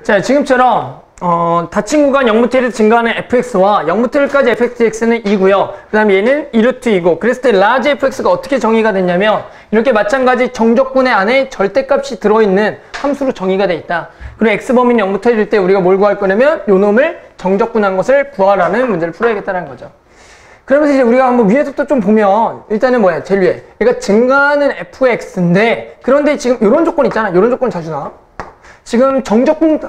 자, 지금처럼 닫힌 구간 0부터 1에서 증가하는 fx와 0부터 1까지 fx는 2고요. 그 다음에 얘는 2루트 2고, 그랬을 때 라지 fx가 어떻게 정의가 됐냐면 이렇게 마찬가지 정적분의 안에 절대값이 들어있는 함수로 정의가 돼 있다. 그리고 x범위는 0부터 1일 때 우리가 뭘 구할 거냐면 요 놈을 정적분한 것을 구하라는 문제를 풀어야겠다는 거죠. 그러면서 이제 우리가 한번 위에서부터 좀 보면 일단은 뭐야, 제일 위에 얘가 증가하는 fx인데, 그런데 지금 이런 조건 있잖아. 이런 조건 자주 나와. 지금 정적분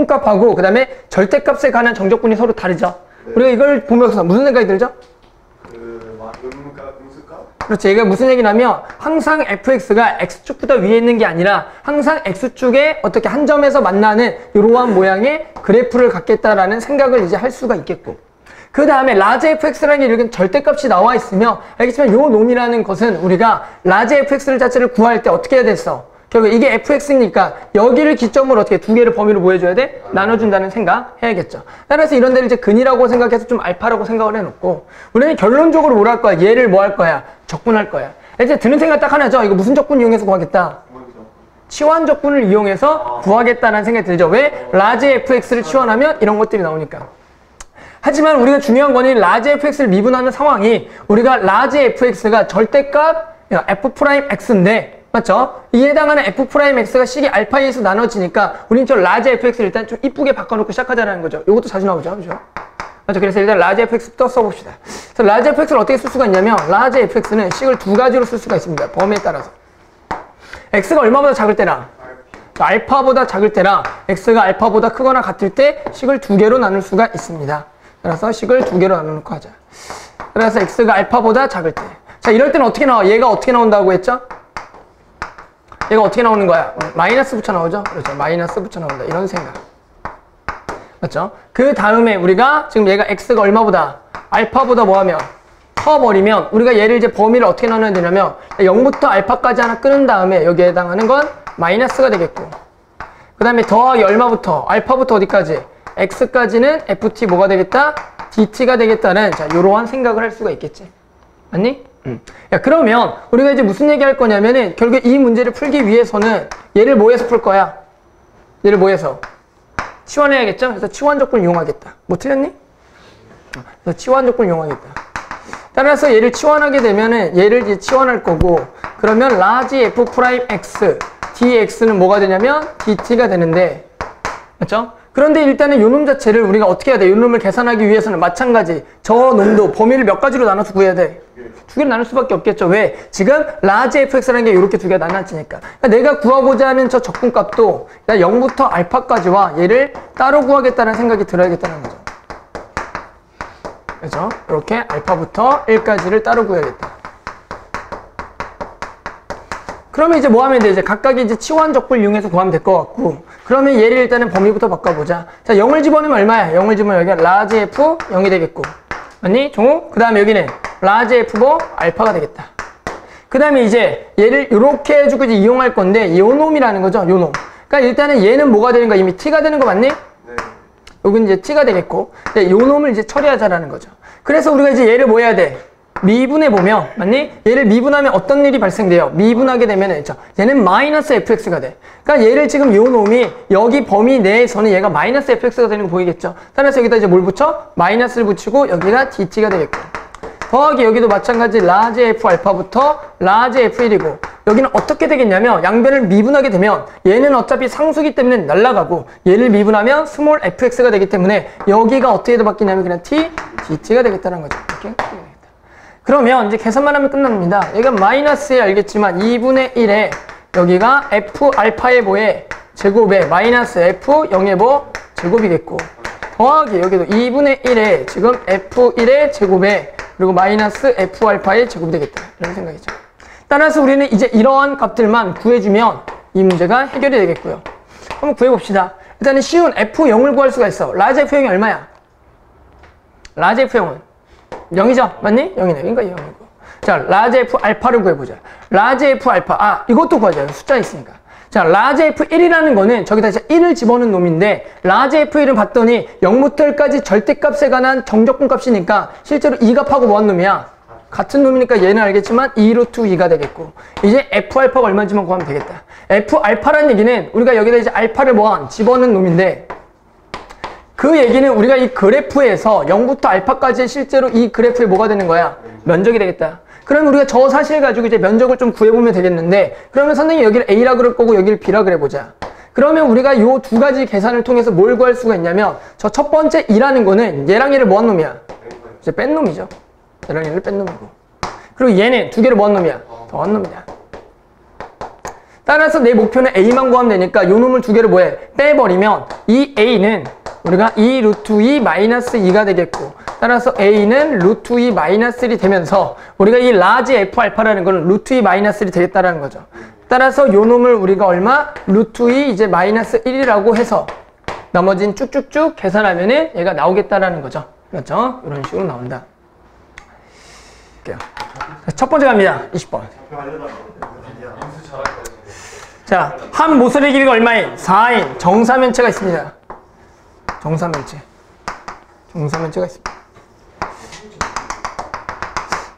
값하고 그 다음에 절대값에 관한 정적분이 서로 다르죠. 네. 우리가 이걸 보면서 무슨 생각이 들죠? 음수값? 그렇지. 이게 무슨 얘기냐면 항상 fx가 x축보다 위에 있는 게 아니라 항상 x축에 어떻게 한 점에서 만나는 이러한 모양의 그래프를 갖겠다라는 생각을 이제 할 수가 있겠고, 그 다음에 라지 fx라는 게 이렇게 절대값이 나와 있으면 알겠지만 요 놈이라는 것은 우리가 라지 fx를 자체를 구할 때 어떻게 해야 됐어? 결국 이게 fx니까 여기를 기점으로 어떻게 두 개를 범위로 뭐 해줘야 돼? 나눠준다는 생각 해야겠죠. 따라서 이런 데를 이제 근이라고 생각해서 좀 알파라고 생각을 해놓고, 우리는 결론적으로 뭘 할 거야? 얘를 뭐 할 거야? 적분할 거야. 이제 드는 생각 딱 하나죠. 이거 무슨 적분 이용해서 구하겠다? 치환 적분을 이용해서 구하겠다는 생각이 들죠. 왜? 라지 fx를 치환하면 이런 것들이 나오니까. 하지만 우리가 중요한 거는 라지 fx를 미분하는 상황이 우리가 라지 fx가 절대값 f'x인데, 맞죠? 이에 해당하는 f'x가 식이 알파에서 나눠지니까 우리는 저 라지 fx를 일단 좀 이쁘게 바꿔놓고 시작하자는 거죠. 이것도 자주 나오죠. 그죠? 맞죠? 그래서 일단 라지 fx부터 써봅시다. 그래서 라지 fx를 어떻게 쓸 수가 있냐면 라지 fx는 식을 두 가지로 쓸 수가 있습니다. 범위에 따라서. x가 얼마보다 작을 때랑 알파보다 작을 때랑 x가 알파보다 크거나 같을 때 식을 두 개로 나눌 수가 있습니다. 그래서 식을 두 개로 나눠놓고 하자. 그래서 x가 알파보다 작을 때. 자, 이럴 때는 어떻게 나와? 얘가 어떻게 나온다고 했죠? 얘가 어떻게 나오는 거야? 마이너스 붙여 나오죠? 그렇죠. 마이너스 붙여 나온다. 이런 생각. 맞죠? 그 다음에 우리가 지금 얘가 x가 얼마보다? 알파보다 뭐하면? 커버리면 우리가 얘를 이제 범위를 어떻게 나눠야 되냐면 0부터 알파까지 하나 끊은 다음에 여기에 해당하는 건 마이너스가 되겠고, 그 다음에 더하기 얼마부터? 알파부터 어디까지? x까지는 ft 뭐가 되겠다? dt가 되겠다는, 자, 요러한 생각을 할 수가 있겠지. 맞니? 야, 그러면 우리가 이제 무슨 얘기 할 거냐면은 결국 이 문제를 풀기 위해서는 얘를 뭐해서 풀 거야? 얘를 뭐해서? 치환해야겠죠? 그래서 치환 조건을 이용하겠다. 뭐 틀렸니? 그래서 치환 조건을 이용하겠다. 따라서 얘를 치환하게 되면은 얘를 이제 치환할 거고, 그러면 라지 f'x dx는 뭐가 되냐면 dt가 되는데, 맞죠? 그런데 일단은 요 놈 자체를 우리가 어떻게 해야 돼? 요 놈을 계산하기 위해서는 마찬가지 저 놈도 범위를 몇 가지로 나눠서 구해야 돼? 두 개로 나눌 수밖에 없겠죠. 왜? 지금 라지 fx라는 게 이렇게 두 개가 나눠지니까. 그러니까 내가 구하고자 하는 저 적분값도 0부터 알파까지와 얘를 따로 구하겠다는 생각이 들어야겠다는 거죠. 그죠? 이렇게 알파부터 1까지를 따로 구해야겠다. 그러면 이제 뭐 하면 돼? 이제 각각의 이제 치환 적분을 이용해서 구하면 될 것 같고, 그러면 얘를 일단은 범위부터 바꿔보자. 자, 0을 집어넣으면 얼마야? 0을 집어넣으면 여기가 라지 f 0이 되겠고, 맞니? 종우? 그 다음에 여기는 라지 f 뭐 알파가 되겠다. 그 다음에 이제 얘를 이렇게 해주고 이제 이용할 건데, 요 놈이라는 거죠. 요 놈. 그러니까 일단은 얘는 뭐가 되는 거야? 이미 t가 되는 거 맞니? 네. 여기는 이제 t가 되겠고, 요 놈을 이제 처리하자라는 거죠. 그래서 우리가 이제 얘를 뭐 해야 돼? 미분해 보면, 맞니? 얘를 미분하면 어떤 일이 발생돼요? 미분하게 되면은, 얘는 마이너스 fx가 돼. 그러니까 얘를 지금 요 놈이 여기 범위 내에서는 얘가 마이너스 fx가 되는 거 보이겠죠? 따라서 여기다 이제 뭘 붙여? 마이너스를 붙이고 여기가 dt가 되겠고, 더하기 여기도 마찬가지 라지 f 알파부터 라지 f1이고, 여기는 어떻게 되겠냐면 양변을 미분하게 되면 얘는 어차피 상수기 때문에 날아가고, 얘를 미분하면 스몰 fx가 되기 때문에 여기가 어떻게 바뀌냐면 그냥 t, dt가 되겠다는 거죠. 이렇게. 그러면 이제 계산만 하면 끝납니다. 여기가 마이너스에 알겠지만 2분의 1에 여기가 f 알파의 뭐에 제곱에 마이너스 f 0의 뭐 제곱이겠고, 더하기 여기도 2분의 1에 지금 f1의 제곱에 그리고 마이너스 f 알파의 제곱이 되겠다. 이런 생각이죠. 따라서 우리는 이제 이러한 값들만 구해주면 이 문제가 해결이 되겠고요. 한번 구해봅시다. 일단은 쉬운 f0을 구할 수가 있어. 라지 f0이 얼마야? 라지 f0은 0이죠? 맞니? 0이네. 그러니까 0이고. 자, 라지 f 알파를 구해보자. 라지 f 알파. 이것도 구하자. 숫자 있으니까. 자, 라지 f1이라는 거는 저기다 이제 1을 집어넣은 놈인데, 라지 f1은 봤더니 0부터 1까지 절대값에 관한 정적분 값이니까 실제로 이 값하고 뭐한 놈이야? 같은 놈이니까 얘는 알겠지만 2 루트 2가 되겠고 이제 F알파가 얼마인지만 구하면 되겠다. F알파라는 얘기는 우리가 여기다 이제 알파를 집어넣은 놈인데 그 얘기는 우리가 이 그래프에서 0부터 알파까지 실제로 이 그래프에 뭐가 되는 거야? 면적이 되겠다. 그러면 우리가 저 사실 가지고 이제 면적을 좀 구해보면 되겠는데 그러면 선생님이 여기를 A라 그럴 거고 여기를 B라 그래보자. 그러면 우리가 요 두 가지 계산을 통해서 뭘 구할 수가 있냐면 저 첫 번째 2라는 거는 얘랑 얘를 뭐한 놈이야? 이제 뺀 놈이죠. 얘랑 얘를 뺀 놈이고 그리고 얘는 두 개를 뭐한 놈이야? 더한 놈이야. 따라서 내 목표는 A만 구하면 되니까 요 놈을 두 개를 뭐해? 빼버리면 이 A는 우리가 2 루트 2 마이너스 2가 되겠고 따라서 A는 루트 2 마이너스 1이 되면서 우리가 이 라지 F 알파라는 거는 루트 2 마이너스 1이 되겠다라는 거죠. 따라서 요 놈을 우리가 얼마? 루트 2 이제 마이너스 1이라고 해서 나머지는 쭉쭉쭉 계산하면은 얘가 나오겠다라는 거죠. 그렇죠? 이런 식으로 나온다. 첫 번째 갑니다. 20번. 자, 한 모서리 길이가 얼마인? 4인 정사면체가 있습니다. 정사면체가 있습니다.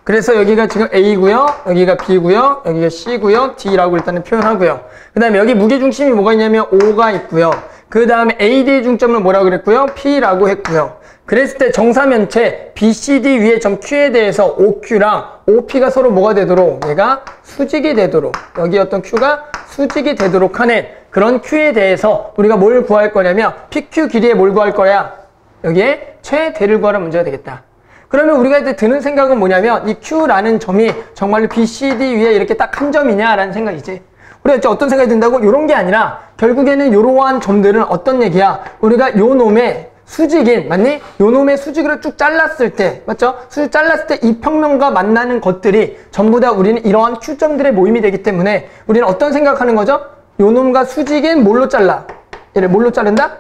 그래서 여기가 지금 A고요, 여기가 B고요, 여기가 C고요, D라고 일단은 표현하고요. 그 다음에 여기 무게중심이 뭐가 있냐면 O가 있고요. 그 다음에 AD의 중점을 뭐라고 그랬고요? P라고 했고요. 그랬을 때 정사면체 BCD 위에 점 Q에 대해서 OQ랑 OP가 서로 뭐가 되도록 얘가 수직이 되도록 여기 어떤 Q가 수직이 되도록 하는 그런 Q에 대해서 우리가 뭘 구할 거냐면 PQ 길이에 뭘 구할 거야? 여기에 최대를 구하는 문제가 되겠다. 그러면 우리가 이제 드는 생각은 뭐냐면 이 Q라는 점이 정말로 BCD 위에 이렇게 딱 한 점이냐라는 생각이지. 우리가 이제 어떤 생각이 든다고? 이런 게 아니라 결국에는 이러한 점들은 어떤 얘기야? 우리가 요 놈의 수직인, 맞니? 요 놈의 수직으로 쭉 잘랐을 때, 맞죠? 수직 잘랐을 때 이 평면과 만나는 것들이 전부 다 우리는 이러한 Q점들의 모임이 되기 때문에 우리는 어떤 생각하는 거죠? 요 놈과 수직인 뭘로 잘라? 얘를 뭘로 자른다?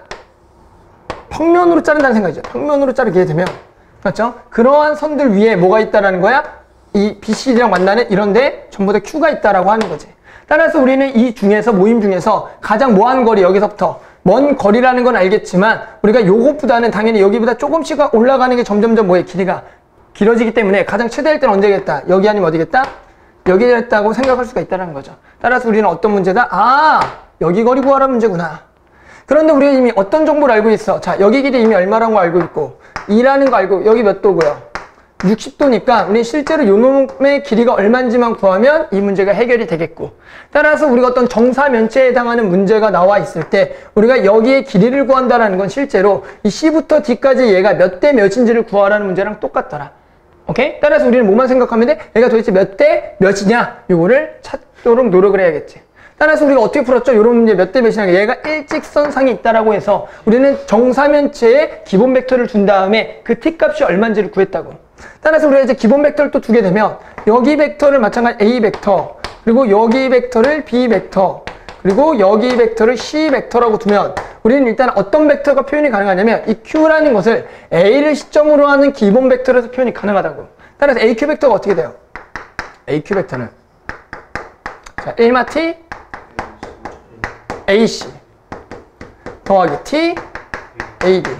평면으로 자른다는 생각이죠. 평면으로 자르게 되면, 맞죠? 그러한 선들 위에 뭐가 있다라는 거야? 이 BCD랑 만나는 이런데 전부 다 Q가 있다라고 하는 거지. 따라서 우리는 이 중에서, 모임 중에서 가장 뭐한 거리, 여기서부터 먼 거리라는 건 알겠지만 우리가 요것보다는 당연히 여기보다 조금씩 올라가는 게 점점점 뭐에 길이가 길어지기 때문에 가장 최대일 때는 언제겠다? 여기 아니면 어디겠다? 여기겠다고 생각할 수가 있다는 거죠. 따라서 우리는 어떤 문제다? 아, 여기 거리 구하라 문제구나. 그런데 우리가 이미 어떤 정보를 알고 있어? 자, 여기 길이 이미 얼마라는 거 알고 있고 2라는 거 알고 여기 몇 도고요? 60도니까 우리 실제로 요 놈의 길이가 얼마인지만 구하면 이 문제가 해결이 되겠고 따라서 우리가 어떤 정사면체에 해당하는 문제가 나와 있을 때 우리가 여기에 길이를 구한다는 건 실제로 이 C부터 D까지 얘가 몇 대 몇인지를 구하라는 문제랑 똑같더라. 오케이? 따라서 우리는 뭐만 생각하면 돼? 얘가 도대체 몇 대 몇이냐? 요거를 찾도록 노력을 해야겠지. 따라서 우리가 어떻게 풀었죠? 요런 문제 몇 대 몇이냐? 얘가 일직선상이 있다라고 해서 우리는 정사면체에 기본 벡터를 준 다음에 그 T값이 얼마인지를 구했다고. 따라서 우리가 이제 기본 벡터를 또 두게 되면 여기 벡터를 마찬가지 A 벡터 그리고 여기 벡터를 B 벡터 그리고 여기 벡터를 C 벡터라고 두면 우리는 일단 어떤 벡터가 표현이 가능하냐면 이 Q라는 것을 A를 시점으로 하는 기본 벡터로서 표현이 가능하다고. 따라서 AQ 벡터가 어떻게 돼요? AQ 벡터는 자 1마 T AC 더하기 T AD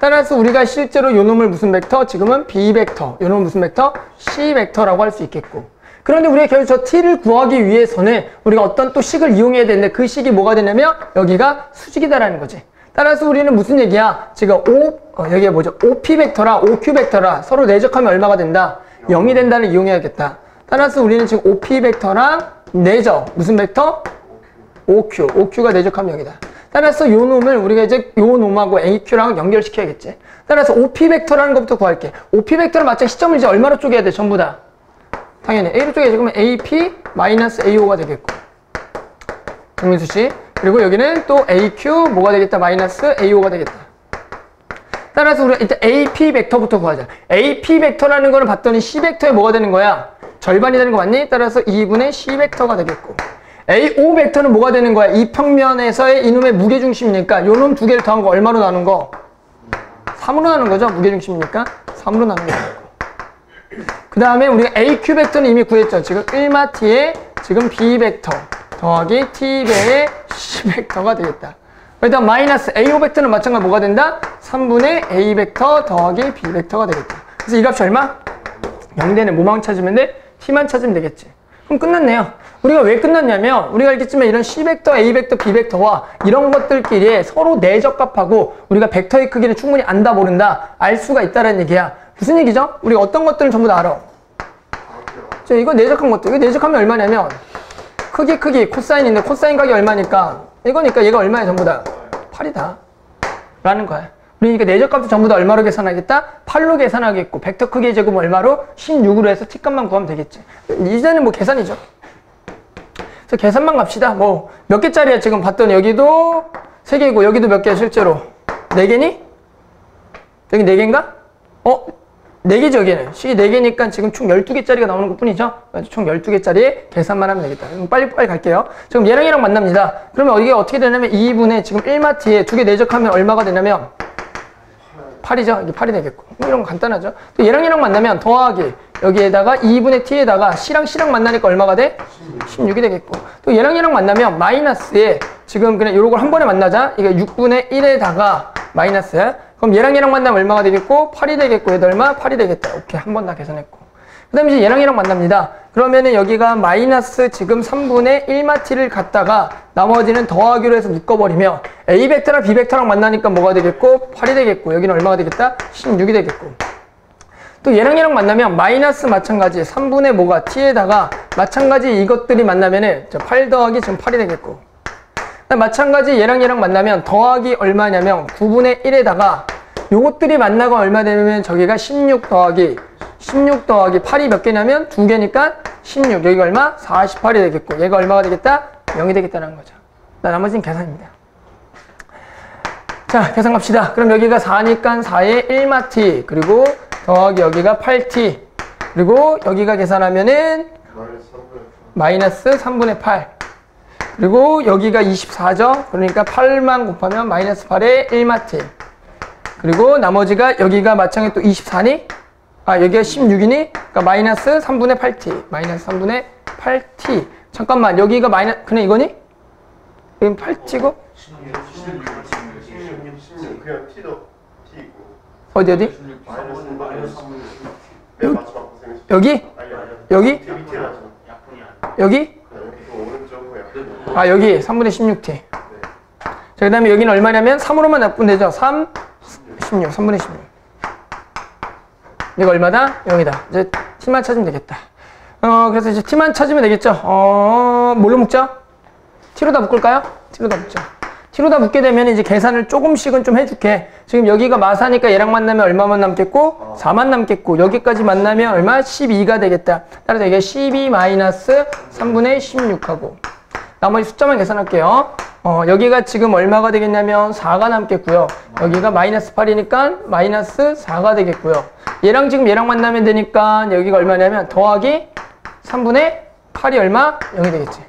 따라서 우리가 실제로 요 놈을 무슨 벡터? 지금은 B 벡터. 요 놈은 무슨 벡터? C 벡터라고 할 수 있겠고. 그런데 우리가 결국 저 T를 구하기 위해서는 우리가 어떤 또 식을 이용해야 되는데 그 식이 뭐가 되냐면 여기가 수직이다라는 거지. 따라서 우리는 무슨 얘기야? 지금 여기가 뭐죠? OP 벡터라 OQ 벡터라 서로 내적하면 얼마가 된다? 0이 된다를 이용해야겠다. 따라서 우리는 지금 OP 벡터랑 내적 무슨 벡터? OQ가 내적하면 0이다. 따라서 요 놈을 우리가 이제 요 놈하고 AQ랑 연결시켜야겠지. 따라서 OP 벡터라는 것부터 구할게. OP 벡터를 마찬가지 시점을 이제 얼마로 쪼개야 돼? 전부 다. 당연히 A로 쪼개야지. 그러면 AP 마이너스 AO가 되겠고. 정민수 씨. 그리고 여기는 또 AQ 뭐가 되겠다? 마이너스 AO가 되겠다. 따라서 우리가 일단 AP 벡터부터 구하자. AP 벡터라는 거를 봤더니 C 벡터에 뭐가 되는 거야? 절반이 되는 거 맞니? 따라서 2분의 C 벡터가 되겠고. AO 벡터는 뭐가 되는 거야? 이 평면에서의 이놈의 무게중심이니까 요 놈 두 개를 더한 거 얼마로 나눈 거? 3으로 나눈 거죠? 무게중심이니까 3으로 나눈 거고. 그 다음에 우리가 AQ 벡터는 이미 구했죠. 지금 1마 T에 지금 B 벡터 더하기 T배의 C 벡터가 되겠다. 일단 마이너스 AO 벡터는 마찬가지로 뭐가 된다? 3분의 A 벡터 더하기 B 벡터가 되겠다. 그래서 이 값이 얼마? 0대는 뭐만 찾으면 돼? t만 찾으면 되겠지. 그럼 끝났네요. 우리가 왜 끝났냐면 우리가 알겠지만 이런 C벡터, A벡터, B벡터와 이런 것들끼리 서로 내적합하고 우리가 벡터의 크기를 충분히 안다 모른다 알 수가 있다는 얘기야. 무슨 얘기죠? 우리가 어떤 것들은 전부 다 알아. 자, 이거 내적한 것들. 이거 내적하면 얼마냐면 크기 코사인인데 코사인 값이 얼마니까 이거니까 얘가 얼마야 전부 다? 8이다 라는 거야. 그러니까 내적값도 전부 다 얼마로 계산하겠다? 8로 계산하겠고 벡터 크기의 제곱은 얼마로? 16으로 해서 t값만 구하면 되겠지. 이제는 뭐 계산이죠. 그래서 계산만 갑시다. 뭐 몇 개짜리야 지금 봤더니 여기도 3개이고 여기도 몇 개야 실제로? 4개니? 여기 4개인가? 4개죠 여기는. 식이 4개니까 지금 총 12개짜리가 나오는 것 뿐이죠. 총 12개짜리 계산만 하면 되겠다. 그럼 빨리 갈게요. 지금 얘랑 얘랑 만납니다. 그러면 이게 어떻게 되냐면 2분의 지금 1마트에 2개 내적하면 얼마가 되냐면 8이죠. 이게 8이 되겠고. 이런 거 간단하죠. 또 얘랑 얘랑 만나면 더하기 여기에다가 2분의 t에다가 c랑 c랑 만나니까 얼마가 돼? 16이 되겠고. 또 얘랑 얘랑 만나면 마이너스에 지금 그냥 요걸 한 번에 만나자. 이게 6분의 1에다가 마이너스야. 그럼 얘랑 얘랑 만나면 얼마가 되겠고? 8이 되겠고. 얘도 얼마? 8이 되겠다. 오케이. 한 번 다 계산했고. 그 다음에 이제 얘랑 얘랑 만납니다. 그러면은 여기가 마이너스 지금 3분의 1마t를 갖다가 나머지는 더하기로 해서 묶어버리며 A벡터랑 B벡터랑 만나니까 뭐가 되겠고? 8이 되겠고. 여기는 얼마가 되겠다? 16이 되겠고. 또 얘랑 얘랑 만나면 마이너스 마찬가지 3분의 뭐가 t에다가 마찬가지 이것들이 만나면은 8 더하기 지금 8이 되겠고. 마찬가지 얘랑 얘랑 만나면 더하기 얼마냐면 9분의 1에다가 요것들이 만나고 얼마 되면 저기가 16 더하기 8이 몇 개냐면 2개니까 16. 여기가 얼마? 48이 되겠고 얘가 얼마가 되겠다? 0이 되겠다는 거죠. 나머지는 계산입니다. 자, 계산 갑시다. 그럼 여기가 4니까 4에 1마T 그리고 더하기 여기가 8t 그리고 여기가 계산하면은 마이너스 3분의 8 그리고 여기가 24죠. 그러니까 8만 곱하면 마이너스 8에 1마T 그리고 나머지가 여기가 마찬가지 또 24니? 여기가 16이니? 그러니까 마이너스 3분의 8t 마이너스 3분의 8t 잠깐만 여기가 그냥 이거니? 이건 8t고? 그냥 t도 t이고 어디? 여기? 여기? 여기? 여기 3분의 16t. 자, 그 다음에 여기는 얼마냐면 3으로만 나쁘면 되죠. 3, 16, 3분의 16. 이거 얼마다? 0이다. 이제 t만 찾으면 되겠다. 그래서 이제 t만 찾으면 되겠죠. 뭘로 묶죠? t로 다 묶을까요? t로 다 묶죠. t로 다 묶게 되면 이제 계산을 조금씩은 좀 해줄게. 지금 여기가 마사니까 얘랑 만나면 얼마만 남겠고? 4만 남겠고 여기까지 만나면 얼마? 12가 되겠다. 따라서 이게 12 마이너스 3분의 16하고 나머지 숫자만 계산할게요. 여기가 지금 얼마가 되겠냐면 4가 남겠고요. 여기가 마이너스 8이니까 마이너스 4가 되겠고요. 얘랑 지금 얘랑 만나면 되니까 여기가 얼마냐면 더하기 3분의 8이 얼마? 0이 되겠지.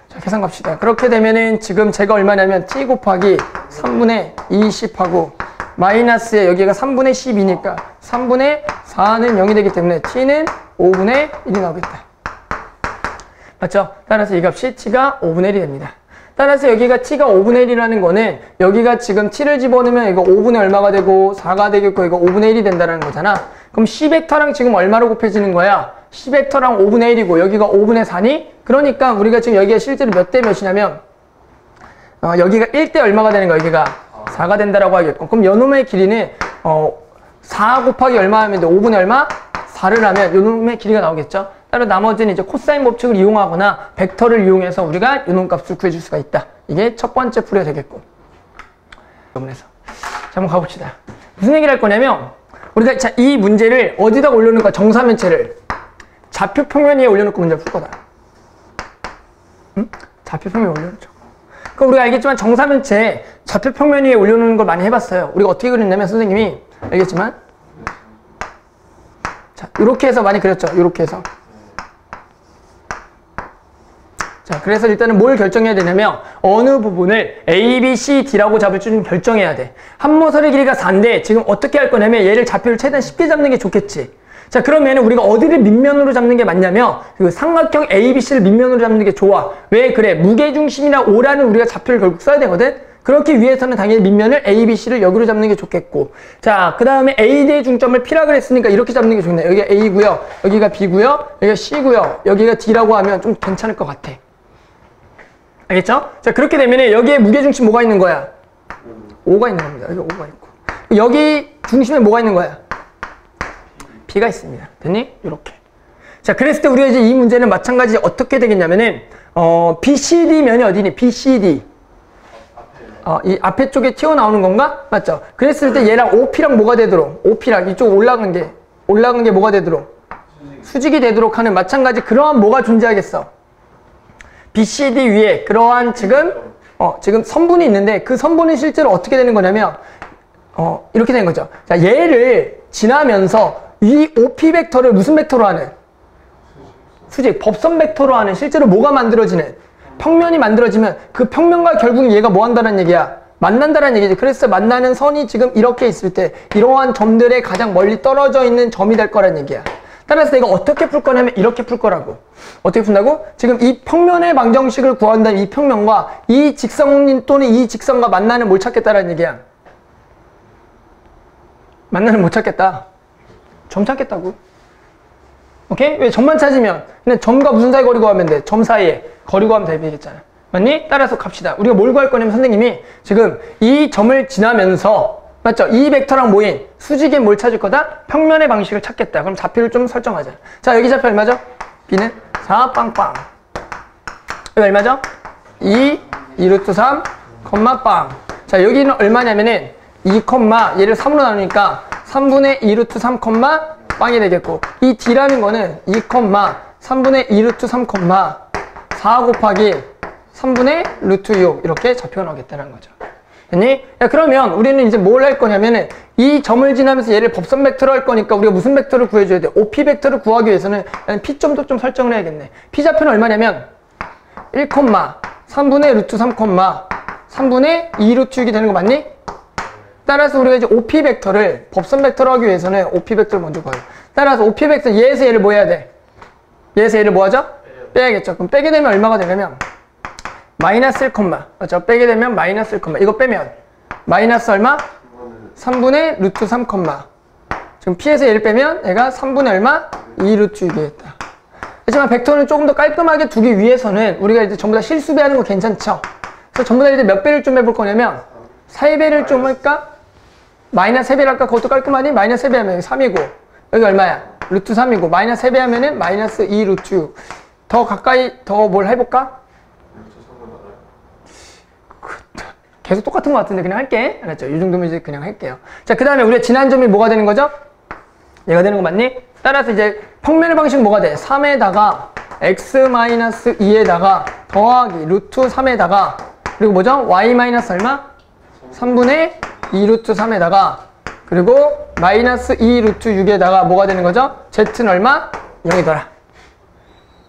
자, 계산 갑시다. 그렇게 되면은 지금 제가 얼마냐면 t 곱하기 3분의 20하고 마이너스에 여기가 3분의 10이니까 3분의 4는 0이 되기 때문에 t는 5분의 1이 나오겠다. 맞죠? 따라서 이 값이 t가 5분의 1이 됩니다. 따라서 여기가 t가 5분의 1이라는 거는 여기가 지금 t를 집어넣으면 이거 5분의 얼마가 되고 4가 되겠고 이거 5분의 1이 된다는 거잖아. 그럼 C벡터랑 지금 얼마로 곱해지는 거야? C벡터랑 5분의 1이고 여기가 5분의 4니? 그러니까 우리가 지금 여기가 실제로 몇 대 몇이냐면 여기가 1대 얼마가 되는 거야? 여기가 4가 된다라고 하겠고 그럼 요놈의 길이는 4 곱하기 얼마 하면 돼? 5분의 얼마? 4를 하면 요놈의 길이가 나오겠죠? 따라 나머지는 이제 코사인 법칙을 이용하거나 벡터를 이용해서 우리가 요놈 값을 구해줄 수가 있다. 이게 첫 번째 풀이가 되겠고. 자, 한번 가봅시다. 무슨 얘기를 할 거냐면 우리가 자, 이 문제를 어디다 올려놓을까? 정사면체를 좌표 평면 위에 올려놓고 문제를 풀 거다. 응? 좌표 평면 위에 올려놓죠. 그럼 우리가 알겠지만 정사면체 좌표 평면 위에 올려놓는 걸 많이 해봤어요. 우리가 어떻게 그렸냐면 선생님이 알겠지만 자, 이렇게 해서 많이 그렸죠. 이렇게 해서. 자, 그래서 일단은 뭘 결정해야 되냐면 어느 부분을 A, B, C, D라고 잡을 줄 결정해야 돼. 한모설의 길이가 4인데 지금 어떻게 할 거냐면 얘를 좌표를 최대한 쉽게 잡는 게 좋겠지. 자, 그러면 우리가 어디를 밑면으로 잡는 게 맞냐면 그 삼각형 A, B, C를 밑면으로 잡는 게 좋아. 왜 그래? 무게중심이나 O라는 우리가 좌표를 결국 써야 되거든. 그렇기 위해서는 당연히 밑면을 A, B, C를 여기로 잡는 게 좋겠고. 자, 그 다음에 AD의 중점을 P라 그랬으니까 이렇게 잡는 게 좋네. 여기가 A고요. 여기가 B고요. 여기가 C고요. 여기가 D라고 하면 좀 괜찮을 것 같아. 알겠죠? 자, 그렇게 되면 여기에 무게중심 뭐가 있는 거야? O가 있는 겁니다. 여기 O가 있고. 여기 중심에 뭐가 있는 거야? B가 있습니다. 됐니? 이렇게. 자, 그랬을 때 우리가 이제 이 문제는 마찬가지 어떻게 되겠냐면은, BCD 면이 어디니? BCD. 이 앞에 쪽에 튀어나오는 건가? 맞죠? 그랬을 때 얘랑 OP랑 뭐가 되도록? OP랑 이쪽 올라간 게 뭐가 되도록? 수직이 되도록 하는 마찬가지 그러한 뭐가 존재하겠어? BCD 위에 그러한 지금 선분이 있는데 그 선분이 실제로 어떻게 되는 거냐면, 이렇게 되는 거죠. 자, 얘를 지나면서 이 OP 벡터를 무슨 벡터로 하는? 수직, 법선 벡터로 하는 실제로 뭐가 만들어지는? 평면이 만들어지면 그 평면과 결국 얘가 뭐 한다는 얘기야? 만난다는 얘기지. 그래서 만나는 선이 지금 이렇게 있을 때 이러한 점들의 가장 멀리 떨어져 있는 점이 될 거란 얘기야. 따라서 내가 어떻게 풀 거냐면 이렇게 풀 거라고. 어떻게 푼다고? 지금 이 평면의 방정식을 구한다면 이 평면과 이 직선 또는 이 직선과 만나는 뭘 찾겠다라는 얘기야. 만나는 못 찾겠다. 점 찾겠다고. 오케이? 왜 점만 찾으면 그냥 점과 무슨 사이 거리 구하면 돼? 점 사이에 거리 구하면 되겠잖아. 맞니? 따라서 갑시다. 우리가 뭘 구할 거냐면 선생님이 지금 이 점을 지나면서 맞죠? 이 벡터랑 모인 수직의 뭘 찾을 거다? 평면의 방식을 찾겠다. 그럼 좌표를 좀 설정하자. 자, 여기 좌표 얼마죠? B는 4 빵빵. 여기 얼마죠? 2 2루트 3 콤마 빵. 자, 여기는 얼마냐면은 2 얘를 3으로 나누니까 3분의 2루트 3 콤마 빵이 되겠고, 이 D라는 거는 2 3분의 2루트 3 4 곱하기 3분의 루트 6 이렇게 좌표가 나오겠다는 거죠. 됐니? 야, 그러면 우리는 이제 뭘 할 거냐면은 이 점을 지나면서 얘를 법선 벡터로 할 거니까 우리가 무슨 벡터를 구해줘야 돼? OP 벡터를 구하기 위해서는 P점도 좀 설정을 해야겠네. P 좌표는 얼마냐면 1, 3분의 루트 3, 3분의 2 루트 6이 되는 거 맞니? 따라서 우리가 이제 OP 벡터를 법선 벡터로 하기 위해서는 OP 벡터를 먼저 구해요. 따라서 OP 벡터 얘에서 얘를 뭐 해야 돼? 얘에서 얘를 뭐 하죠? 빼야겠죠. 그럼 빼게 되면 얼마가 되냐면 마이너스 1, 맞죠? 빼게 되면 마이너스 1, 이거 빼면 마이너스 얼마? 3분의 루트 3, 지금 P에서 얘를 빼면 얘가 3분의 얼마? 2 루트 6이 겠다. 하지만 벡터는 조금 더 깔끔하게 두기 위해서는 우리가 이제 전부 다 실수배하는 거 괜찮죠? 그래서 전부 다 이제 몇 배를 좀 해볼 거냐면 4배를 좀 할까? 마이너스 3배를 할까? 그것도 깔끔하니? 마이너스 3배 하면 여기 3이고 여기 얼마야? 루트 3이고 마이너스 3배 하면은 마이너스 2 루트 6. 더 가까이 더 뭘 해볼까? 계속 똑같은 것 같은데 그냥 할게. 알았죠? 이 정도면 이제 그냥 할게요. 자, 그 다음에 우리가 지난 점이 뭐가 되는 거죠? 얘가 되는 거 맞니? 따라서 이제 평면의 방식 뭐가 돼? 3에다가 x-2에다가 더하기 루트 3에다가 그리고 뭐죠? y 마이너스 얼마? 3분의 2 루트 3에다가 그리고 마이너스 2 루트 6에다가 뭐가 되는 거죠? z는 얼마? 0이더라.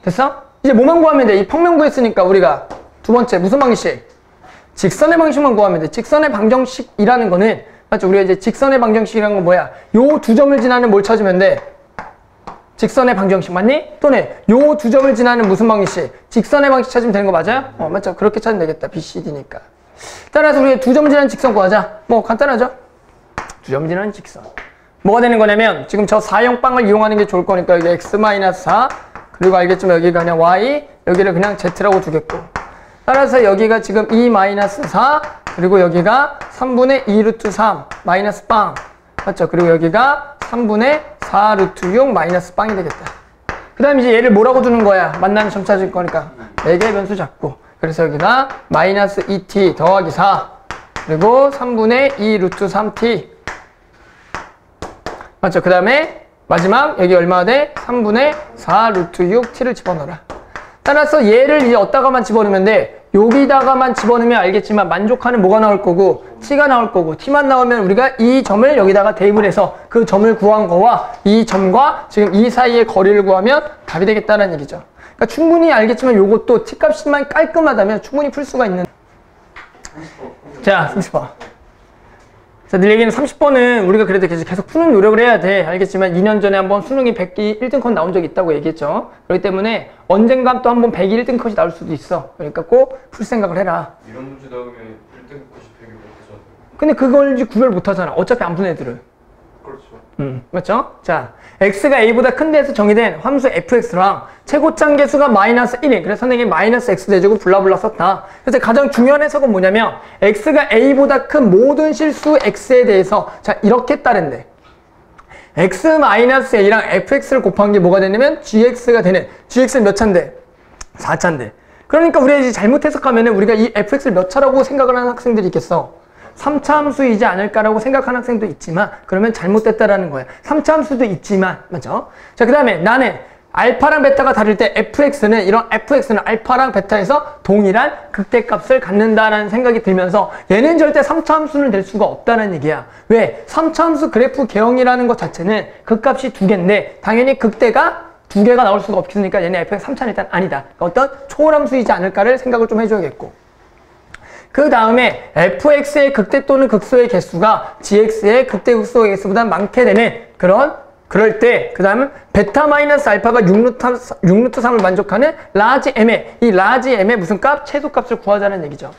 됐어? 이제 뭐만 구하면 돼? 이 평면 구했으니까 우리가 두 번째 무슨 방식? 직선의 방식만 구하면 돼. 직선의 방정식이라는 거는 맞죠? 우리가 이제 직선의 방정식이라는 건 뭐야? 요 두 점을 지나는 뭘 찾으면 돼? 직선의 방정식 맞니? 또는 요 두 점을 지나는 무슨 방식? 직선의 방식 찾으면 되는 거 맞아요? 맞죠? 그렇게 찾으면 되겠다. BCD니까. 따라서 우리가 두 점 지나는 직선 구하자. 뭐 간단하죠? 두 점 지나는 직선. 뭐가 되는 거냐면 지금 저 4형빵을 이용하는 게 좋을 거니까 여기 x-4 그리고 알겠지만 여기가 그냥 y 여기를 그냥 z라고 두겠고 따라서 여기가 지금 2-4 그리고 여기가 3분의 2 루트 3 마이너스 빵 맞죠? 그리고 여기가 3분의 4 루트 6 마이너스 빵이 되겠다. 그 다음에 이제 얘를 뭐라고 두는 거야? 만나는 점 찾을 거니까 4개의 변수 잡고 그래서 여기가 마이너스 2t 더하기 4 그리고 3분의 2 루트 3t 맞죠? 그 다음에 마지막 여기 얼마 돼? 3분의 4 루트 6t를 집어넣어라. 따라서 얘를 이제 어디다가만 집어넣으면 돼? 여기다가만 집어넣으면 알겠지만 만족하는 뭐가 나올 거고 t가 나올 거고 t만 나오면 우리가 이 점을 여기다가 대입을 해서 그 점을 구한 거와 이 점과 지금 이 사이의 거리를 구하면 답이 되겠다는 얘기죠. 그러니까 충분히 알겠지만 요것도 t 값만 깔끔하다면 충분히 풀 수가 있는. 자, 30번. 자, 늘 얘기는 30번은 우리가 그래도 계속 푸는 노력을 해야 돼. 알겠지만 2년 전에 한번 수능이 100기 1등 컷 나온 적이 있다고 얘기했죠. 그렇기 때문에 언젠간 또 한번 100기 1등 컷이 나올 수도 있어. 그러니까 꼭 풀 생각을 해라. 이런 문제 나오면 근데 그걸 이제 구별 못 하잖아. 어차피 안 푸는 애들은. 그렇죠. 맞죠? 자, x가 a보다 큰 데에서 정의된 함수 fx랑 최고점 계수가 마이너스 1인. 그래서 선생님이 마이너스 x 대제곱 블라블라 썼다. 그래서 가장 중요한 해석은 뭐냐면 x가 a보다 큰 모든 실수 x에 대해서 자, 이렇게 따른대. x-a랑 fx를 곱한 게 뭐가 되냐면 gx가 되는. gx는 몇 차인데? 4차인데. 그러니까 우리가 이제 잘못 해석하면은 우리가 이 fx를 몇 차라고 생각을 하는 학생들이 있겠어. 3차 함수이지 않을까라고 생각하는 학생도 있지만 그러면 잘못됐다라는 거야. 3차 함수도 있지만 맞죠? 자, 그 다음에 나는 알파랑 베타가 다를 때 fx는 이런 fx는 알파랑 베타에서 동일한 극대값을 갖는다라는 생각이 들면서 얘는 절대 3차 함수는 될 수가 없다는 얘기야. 왜? 3차 함수 그래프 개형이라는 것 자체는 극값이 두 개인데 당연히 극대가 두 개가 나올 수가 없으니까 얘네 fx 3차는 일단 아니다. 그러니까 어떤 초월함수이지 않을까를 생각을 좀 해줘야겠고, 그 다음에 fx의 극대 또는 극소의 개수가 gx의 극대 극소의 개수보다 많게 되는 그럴 때 그 다음은 베타 마이너스 알파가 6루트 3을 만족하는 라지 m의 이 라지 m의 무슨 값? 최소값을 구하자는 얘기죠.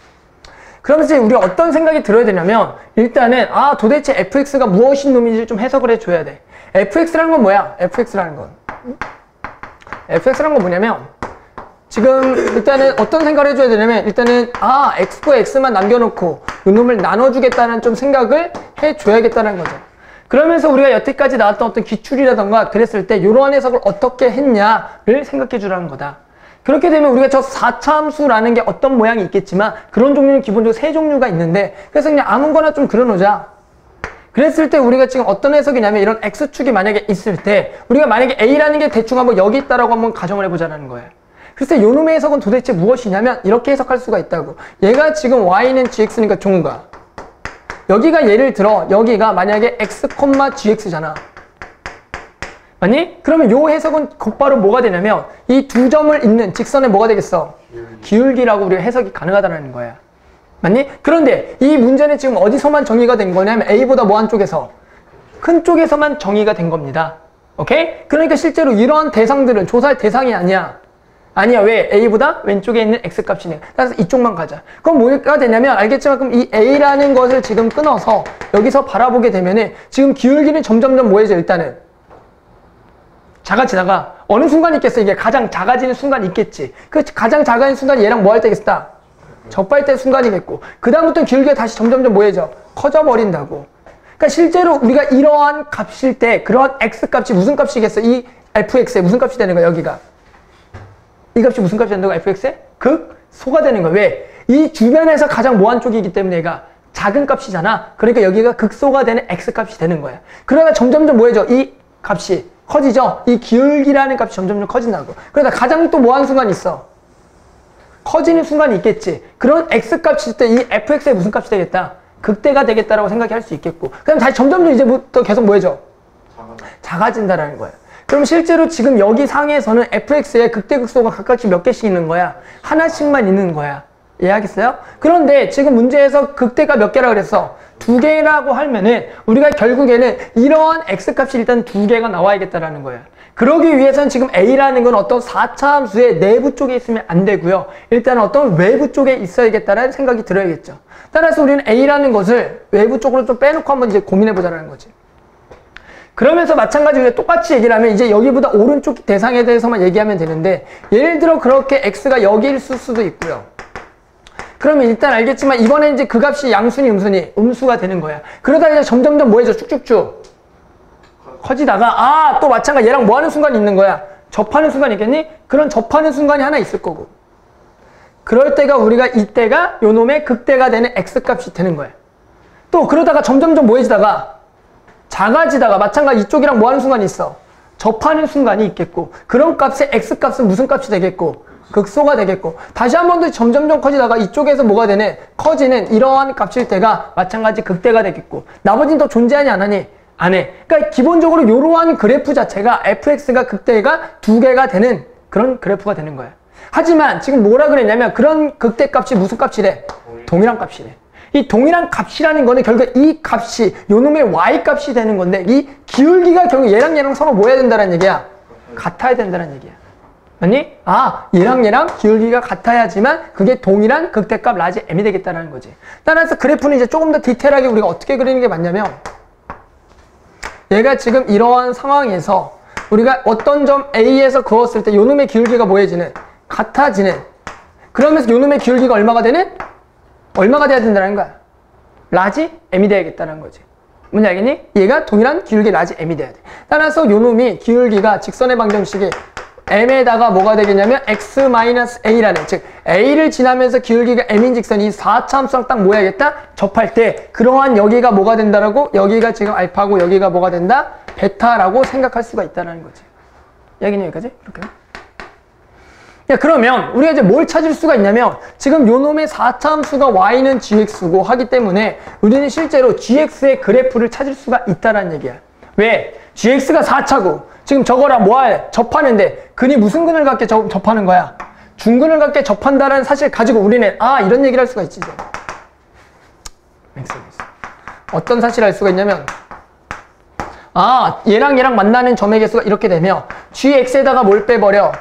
그러면서 우리가 어떤 생각이 들어야 되냐면 일단은 도대체 fx가 무엇인 놈인지 좀 해석을 해줘야 돼. fx라는 건 뭐야? fx라는 건 뭐냐면 지금 일단은 어떤 생각을 해줘야 되냐면 일단은 x과 x만 남겨놓고 이놈을 나눠주겠다는 좀 생각을 해줘야겠다는 거죠. 그러면서 우리가 여태까지 나왔던 어떤 기출이라던가 그랬을 때 이러한 해석을 어떻게 했냐를 생각해 주라는 거다. 그렇게 되면 우리가 저 4차 함수라는 게 어떤 모양이 있겠지만 그런 종류는 기본적으로 세 종류가 있는데 그래서 그냥 아무거나 좀 그려놓자. 그랬을 때 우리가 지금 어떤 해석이냐면 이런 x축이 만약에 있을 때 우리가 만약에 a라는 게 대충 한번 여기 있다라고 한번 가정을 해보자는 거예요. 글쎄 요놈의 해석은 도대체 무엇이냐면 이렇게 해석할 수가 있다고. 얘가 지금 y는 gx니까 종우가 여기가 예를 들어 여기가 만약에 x, gx잖아. 맞니? 그러면 요 해석은 곧바로 뭐가 되냐면 이 두 점을 잇는 직선에 뭐가 되겠어? 기울기라고 우리가 해석이 가능하다는 거야. 맞니? 그런데 이 문제는 지금 어디서만 정의가 된 거냐면 a보다 뭐 한쪽에서? 큰 쪽에서만 정의가 된 겁니다. 오케이? 그러니까 실제로 이러한 대상들은 조사할 대상이 아니야. 왜? a보다 왼쪽에 있는 x값이네. 따라서 이쪽만 가자. 그럼 뭐가 되냐면 알겠지만 그럼 이 a라는 것을 지금 끊어서 여기서 바라보게 되면은 지금 기울기는 점점점 뭐해져 일단은 작아지다가 어느 순간 있겠어? 이게 가장 작아지는 순간 있겠지. 그 가장 작아지는 순간이 얘랑 뭐 할 때겠다? 적발될 순간이겠고 그 다음부터는 기울기가 다시 점점점 뭐해져? 커져버린다고. 그러니까 실제로 우리가 이러한 값일 때 그러한 x값이 무슨 값이겠어? 이 fx에 무슨 값이 되는 거야 여기가? 이 값이 무슨 값이 된다고 fx에? 극소가 되는 거야. 왜? 이 주변에서 가장 뭐한 쪽이기 때문에 얘가 작은 값이잖아. 그러니까 여기가 극소가 되는 x값이 되는 거야. 그러다 점점점 뭐해져? 이 값이 커지죠? 이 기울기라는 값이 점점점 커진다고. 그러다 가장 또 뭐한 순간이 있어? 커지는 순간이 있겠지. 그런 x값일 때 이 fx의 무슨 값이 되겠다? 극대가 되겠다라고 생각할 수 있겠고 그 다음 다시 점점점 이제부터 계속 뭐해져? 작아진다라는 거야. 그럼 실제로 지금 여기 상에서는 fx의 극대 극소가 각각씩 몇 개씩 있는 거야? 하나씩만 있는 거야. 이해하겠어요? 그런데 지금 문제에서 극대가 몇 개라고 그랬어? 두 개라고 하면은 우리가 결국에는 이러한 x값이 일단 두 개가 나와야겠다라는 거야. 그러기 위해서는 지금 a라는 건 어떤 4차 함수의 내부 쪽에 있으면 안 되고요. 일단 어떤 외부 쪽에 있어야겠다라는 생각이 들어야겠죠. 따라서 우리는 a라는 것을 외부 쪽으로 좀 빼놓고 한번 이제 고민해보자는 거지. 그러면서 마찬가지로 똑같이 얘기를 하면 이제 여기보다 오른쪽 대상에 대해서만 얘기하면 되는데 예를 들어 그렇게 x가 여기일 있을 수도 있고요. 그러면 일단 알겠지만 이번에 이제 그 값이 양순이 음수가 되는 거야. 그러다 이제 점점점 뭐해져? 쭉쭉쭉 커지다가 또 마찬가지 얘랑 뭐 하는 순간이 있는 거야? 접하는 순간이 있겠니? 그런 접하는 순간이 하나 있을 거고 그럴 때가 우리가 이때가 요놈의 극대가 되는 x값이 되는 거야. 또 그러다가 점점점 뭐해지다가 작아지다가 마찬가지 이쪽이랑 뭐 하는 순간이 있어? 접하는 순간이 있겠고 그런 값의 x값은 무슨 값이 되겠고? 극소가 되겠고 다시 한 번 더 점점점 커지다가 이쪽에서 뭐가 되네? 커지는 이러한 값일 때가 마찬가지 극대가 되겠고 나머지는 더 존재하니 안 하니? 안 해. 그러니까 기본적으로 이러한 그래프 자체가 fx가 극대가 두 개가 되는 그런 그래프가 되는 거야. 하지만 지금 뭐라 그랬냐면 그런 극대 값이 무슨 값이래? 동일한 값이래. 이 동일한 값이라는 거는 결국 이 값이 요놈의 y 값이 되는 건데 이 기울기가 결국 얘랑 서로 뭐 해야 된다는 얘기야? 같아야 된다는 얘기야. 맞니? 아, 얘랑 기울기가 같아야지만 그게 동일한 극대값 라지 m이 되겠다는 거지. 따라서 그래프는 이제 조금 더 디테일하게 우리가 어떻게 그리는 게 맞냐면 얘가 지금 이러한 상황에서 우리가 어떤 점 A에서 그었을 때 요놈의 기울기가 뭐해지는? 같아지는. 그러면서 요놈의 기울기가 얼마가 되는? 얼마가 돼야 된다는 거야? 라지 m이 돼야겠다는 거지. 뭔지 알겠니? 얘가 동일한 기울기 라지 m이 돼야 돼. 따라서 요놈이 기울기가 직선의 방정식이 m에다가 뭐가 되겠냐면 x-a라는, 즉 a를 지나면서 기울기가 m인 직선이 이 4차 함수랑 딱 뭐 해야겠다? 접할 때 그러한 여기가 뭐가 된다라고? 여기가 지금 알파고 여기가 뭐가 된다? 베타라고 생각할 수가 있다는 거지. 여기는 여기까지? 이렇게. 야, 그러면 우리가 이제 뭘 찾을 수가 있냐면 지금 요놈의 4차 함수가 y는 gx고 하기 때문에 우리는 실제로 gx의 그래프를 찾을 수가 있다는 얘기야. 왜? gx가 4차고 지금 저거랑 뭐해? 접하는데 근이 무슨 근을 갖게 접하는 거야? 중근을 갖게 접한다는 사실 가지고 우리는 이런 얘기를 할 수가 있지. 어떤 사실을 알 수가 있냐면 얘랑 만나는 점의 개수가 이렇게 되면 gx에다가 뭘 빼버려?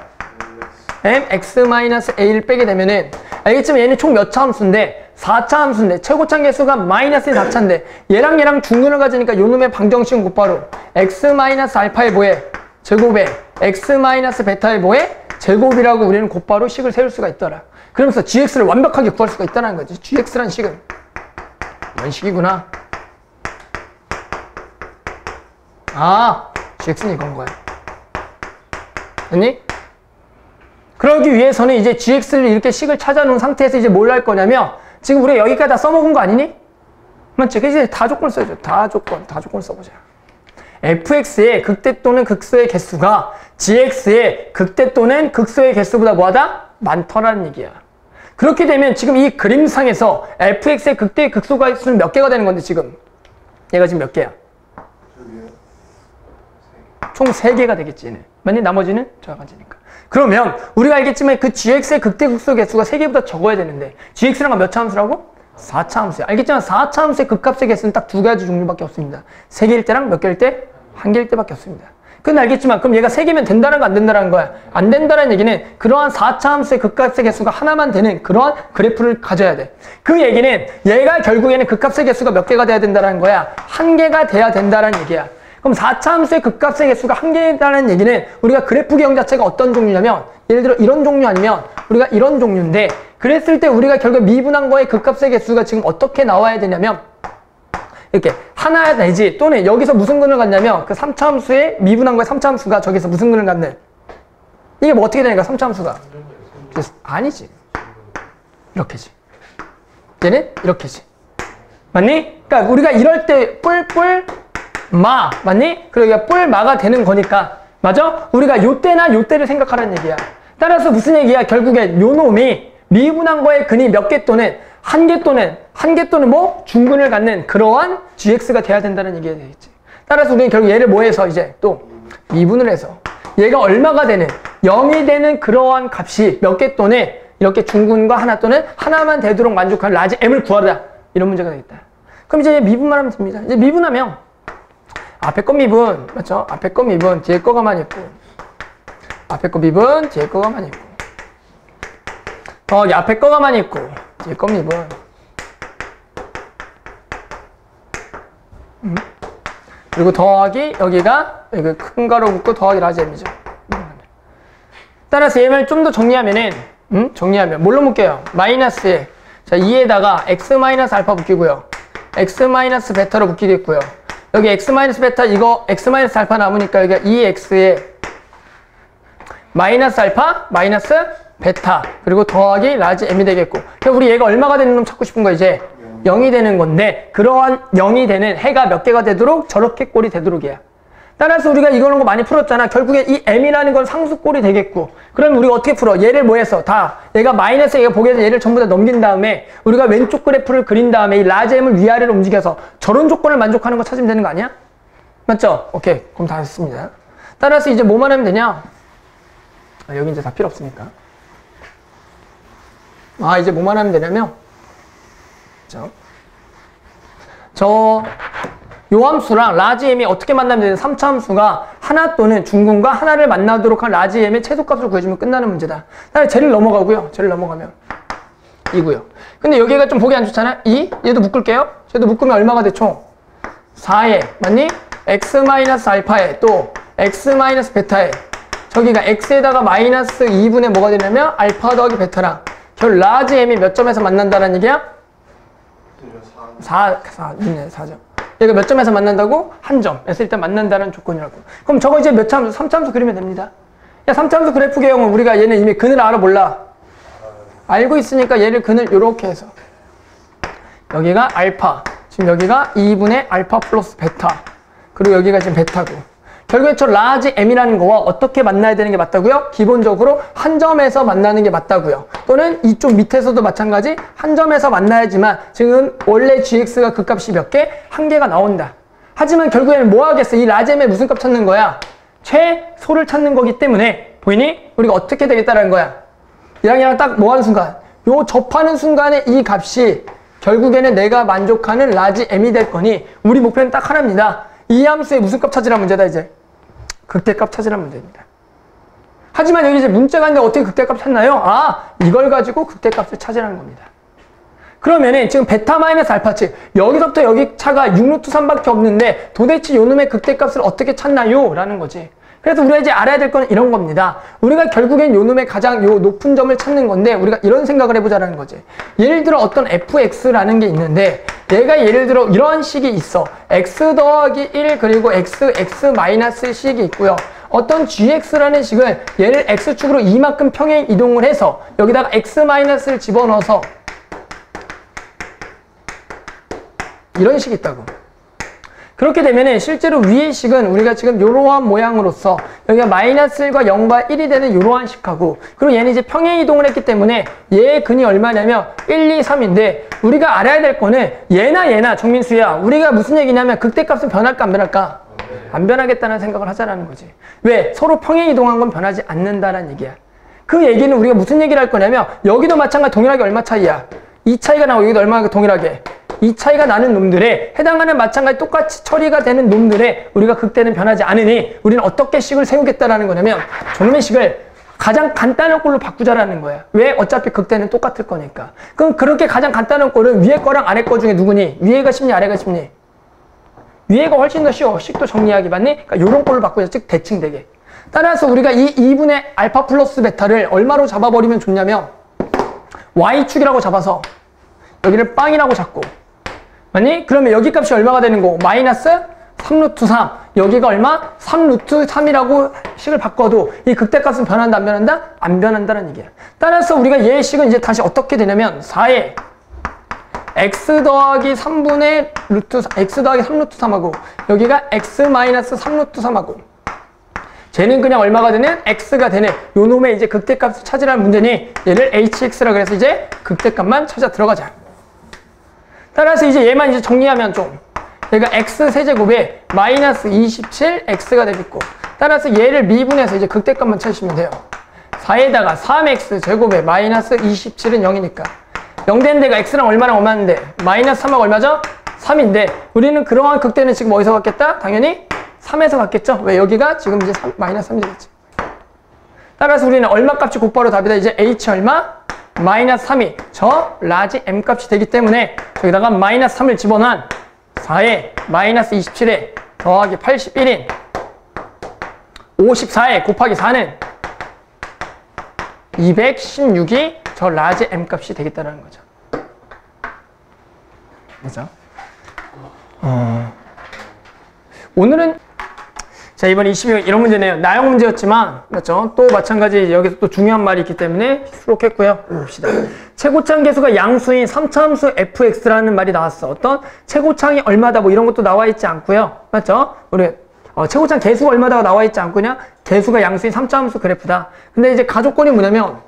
x-a를 빼게 되면은 알겠지만 얘는 총 몇 차 함수인데 4차 함수인데 최고차 개수가 마이너스 4차인데 얘랑 중근을 가지니까 요놈의 방정식은 곧바로 x-알파의 뭐에? 제곱에 x-베타의 뭐에? 제곱이라고 우리는 곧바로 식을 세울 수가 있더라. 그러면서 gx를 완벽하게 구할 수가 있다는 거지. gx란 식은 이런 식이구나. gx는 이건 거야. 됐니? 그러기 위해서는 이제 gx를 이렇게 식을 찾아놓은 상태에서 이제 뭘 할 거냐면 지금 우리가 여기까지 다 써먹은 거 아니니? 맞지? 그래서 이제 다 조건 써야죠. 다 조건 써보자. fx의 극대 또는 극소의 개수가 gx의 극대 또는 극소의 개수보다 뭐하다? 많더라는 얘기야. 그렇게 되면 지금 이 그림상에서 fx의 극대 극소가 수는 몇 개가 되는 건데 지금 얘가 지금 몇 개야? 총 3개가 되겠지. 얘는. 맞니? 나머지는 작아지니까. 그러면 우리가 알겠지만 그 gx의 극대 극소 개수가 3개보다 적어야 되는데 gx랑 몇 차 함수라고? 4차 함수야. 알겠지만 4차 함수의 극값의 개수는 딱 2가지 종류밖에 없습니다. 3개일 때랑 몇 개일 때? 1개일 때밖에 없습니다. 근데 알겠지만 그럼 얘가 3개면 된다는 거 안 된다는 거야? 안 된다는 얘기는 그러한 4차 함수의 극값의 개수가 하나만 되는 그러한 그래프를 가져야 돼. 그 얘기는 얘가 결국에는 극값의 개수가 몇 개가 돼야 된다는 거야? 1개가 돼야 된다는 얘기야. 그럼 4차 함수의 극값의 개수가 1개라는 얘기는 우리가 그래프 기형 자체가 어떤 종류냐면 예를 들어 이런 종류 아니면 우리가 이런 종류인데 그랬을 때 우리가 결국 미분한 거의 극값의 개수가 지금 어떻게 나와야 되냐면 이렇게 하나 내지 또는 여기서 무슨 근을 갖냐면 그 3차 함수의 미분한 거의 3차 함수가 저기서 무슨 근을 갖는 이게 뭐 어떻게 되니까 3차 함수가 아니지. 이렇게지. 얘는 이렇게지. 맞니? 그러니까 우리가 이럴 때 뿔뿔 마 맞니? 그러니까 뿔마가 되는 거니까 맞아? 우리가 요때나 요때를 생각하라는 얘기야. 따라서 무슨 얘기야? 결국에 요놈이 미분한 거의 근이 몇 개 또는 한 개 또는 뭐 중근을 갖는 그러한 gx가 돼야 된다는 얘기가 되겠지. 따라서 우리는 결국 얘를 뭐 해서 이제 또 미분을 해서 얘가 얼마가 되는 0이 되는 그러한 값이 몇 개 또는 이렇게 중근과 하나 또는 하나만 되도록 만족하는 라지 m을 구하라. 이런 문제가 되겠다. 그럼 이제 미분만 하면 됩니다. 이제 미분하면 앞에 거 미분, 맞죠? 앞에 거 미분, 뒤에 거가만 있고 앞에 거 미분, 뒤에 거가만 있고 더하기 앞에 거가만 있고 뒤에 거 미분 그리고 더하기 여기가 여기 큰 가로 묶고 더하기 라지 m이죠. 따라서 얘를 좀 더 정리하면은 정리하면 뭘로 묶여요? 마이너스에 자 2에다가 x-알파 묶이고요 x-베타로 묶이겠고요 여기 x-베타 이거 x-알파 남으니까 여기가 2x에 마이너스-알파 마이너스 베타 그리고 더하기 라지 m이 되겠고 그럼 우리 얘가 얼마가 되는 놈 찾고 싶은 거 이제 0이 되는 건데 그러한 0이 되는 해가 몇 개가 되도록 저렇게 꼴이 되도록이야. 따라서 우리가 이거는 거 많이 풀었잖아. 결국에 이 m이라는 건 상수꼴이 되겠고 그러면 우리가 어떻게 풀어? 얘를 뭐 해서 다 얘가 마이너스 얘가 보게 해서 얘를 전부 다 넘긴 다음에 우리가 왼쪽 그래프를 그린 다음에 이 라지 m을 위아래로 움직여서 저런 조건을 만족하는 거 찾으면 되는 거 아니야? 맞죠? 오케이. 그럼 다 했습니다. 따라서 이제 뭐만 하면 되냐? 여기 이제 다 필요 없으니까. 이제 뭐만 하면 되냐면 요 함수랑 라지 m이 어떻게 만나면 되는 3차 함수가 하나 또는 중근과 하나를 만나도록 한 라지 m의 최소값을 구해주면 끝나는 문제다. 다음에 쟤를 넘어가고요. 쟤를 넘어가면 2고요. 근데 여기가 좀 보기 안 좋잖아. 2. 얘도 묶을게요. 쟤도 묶으면 얼마가 돼? 총 4에 맞니? x-알파에 또 x-베타에 저기가 x에다가 마이너스 2분의 뭐가 되냐면 알파 더하기 베타랑 결 라지 m이 몇 점에서 만난다는 얘기야? 4점. 얘가 몇 점에서 만난다고? 한 점에서 일단 만난다는 조건이라고. 그럼 저거 이제 몇 참수? 3참수 그리면 됩니다. 야, 3참수 그래프 개형은 우리가 얘는 이미 근을 알아 몰라? 알고 있으니까 얘를 근을 요렇게 해서 여기가 알파, 지금 여기가 2분의 알파 플러스 베타, 그리고 여기가 지금 베타고, 결국에 저 라지 m이라는 거와 어떻게 만나야 되는 게 맞다고요? 기본적으로 한 점에서 만나는 게 맞다고요. 또는 이쪽 밑에서도 마찬가지 한 점에서 만나야지만 지금 원래 gx가 그 값이 몇 개? 한 개가 나온다. 하지만 결국에는 뭐 하겠어? 이 라지 m의 무슨 값 찾는 거야? 최소를 찾는 거기 때문에 보이니? 우리가 어떻게 되겠다라는 거야? 얘랑 딱 뭐 하는 순간? 요 접하는 순간에 이 값이 결국에는 내가 만족하는 라지 m이 될 거니 우리 목표는 딱 하나입니다. 이 함수의 무슨 값 찾으란 문제다 이제. 극대값 찾으란 문제입니다. 하지만 여기 이제 문자가 있는데 어떻게 극대값 찾나요? 아, 이걸 가지고 극대값을 찾으라는 겁니다. 그러면은 지금 베타 마이너스 알파 즉 여기서부터 여기 차가 6루트 3밖에 없는데 도대체 요놈의 극대값을 어떻게 찾나요? 라는 거지. 그래서 우리가 이제 알아야 될 건 이런 겁니다. 우리가 결국엔 요놈의 가장 요 높은 점을 찾는 건데 우리가 이런 생각을 해보자라는 거지. 예를 들어 어떤 fx라는 게 있는데 얘가 예를 들어 이런 식이 있어. x 더하기 1 그리고 x 마이너스 식이 있고요. 어떤 gx라는 식을 얘를 x축으로 이만큼 평행 이동을 해서 여기다가 x 마이너스를 집어넣어서 이런 식이 있다고. 그렇게 되면은 실제로 위의 식은 우리가 지금 이러한 모양으로서 여기가 마이너스 1과 0과 1이 되는 이러한 식하고, 그리고 얘는 이제 평행 이동을 했기 때문에 얘의 근이 얼마냐면 1, 2, 3인데 우리가 알아야 될 거는 얘나 정민수야, 우리가 무슨 얘기냐면 극대값은 변할까 안 변할까? 안 변하겠다는 생각을 하자라는 거지. 왜? 서로 평행 이동한 건 변하지 않는다는 얘기야. 그 얘기는 우리가 무슨 얘기를 할 거냐면 여기도 마찬가지 동일하게 얼마 차이야? 이 차이가 나오고 여기도 얼마나 동일하게? 이 차이가 나는 놈들에 해당하는 마찬가지 똑같이 처리가 되는 놈들에 우리가 극대는 변하지 않으니 우리는 어떻게 식을 세우겠다라는 거냐면 저놈의 식을 가장 간단한 꼴로 바꾸자라는 거야. 왜? 어차피 극대는 똑같을 거니까. 그럼 그렇게 가장 간단한 꼴은 위에 거랑 아래 거 중에 누구니? 위에가 쉽니? 아래가 쉽니? 위에가 훨씬 더 쉬워. 식도 정리하기 맞니? 그러니까 요런 꼴로 바꾸자. 즉 대칭되게. 따라서 우리가 이 2분의 알파 플러스 베타를 얼마로 잡아버리면 좋냐면 y축이라고 잡아서 여기를 빵이라고 잡고, 맞니? 그러면 여기 값이 얼마가 되는 거고? 마이너스 3루트 3. 여기가 얼마? 3루트 3이라고 식을 바꿔도 이 극대값은 변한다 안 변한다? 안 변한다는 얘기야. 따라서 우리가 얘의 식은 이제 다시 어떻게 되냐면 4에 x 더하기 3분의 루트 x 더하기 3루트 3하고 여기가 x 마이너스 3루트 3하고 쟤는 그냥 얼마가 되는? x가 되는 요 놈의 이제 극대값을 찾으라는 문제니 얘를 hx라 그래서 이제 극대값만 찾아 들어가자. 따라서 이제 얘만 이제 정리하면 좀 얘가 x 세제곱에 마이너스 27 x가 되겠고, 따라서 얘를 미분해서 이제 극대값만 찾으시면 돼요. 4에다가 3x 제곱에 마이너스 27은 0이니까 0 된 데가 x랑 얼마랑 얼마인데 마이너스 3하고 얼마죠? 3인데 우리는 그러한 극대는 지금 어디서 갖겠다? 당연히 3에서 갖겠죠? 왜? 여기가 지금 이제 마이너스 3이 되겠지. 따라서 우리는 얼마 값이 곧바로 답이다. 이제 h 얼마? 마이너스 3이 저 라지 m 값이 되기 때문에 여기다가 마이너스 3을 집어넣은 4에 마이너스 27에 더하기 81인 54에 곱하기 4는 216이 저 라지 m 값이 되겠다는 거죠. 그죠? 오늘은 자, 이번 22번 이런 문제네요. 나형 문제였지만, 맞죠? 또 마찬가지 여기서 또 중요한 말이 있기 때문에 수록했고요. 봅시다. 최고창 계수가 양수인 3차함수 fx라는 말이 나왔어. 어떤? 최고창이 얼마다 뭐 이런 것도 나와 있지 않고요. 맞죠? 우리 최고창 계수가 얼마다가 나와 있지 않고냐? 계수가 양수인 3차함수 그래프다. 근데 이제 가조건이 뭐냐면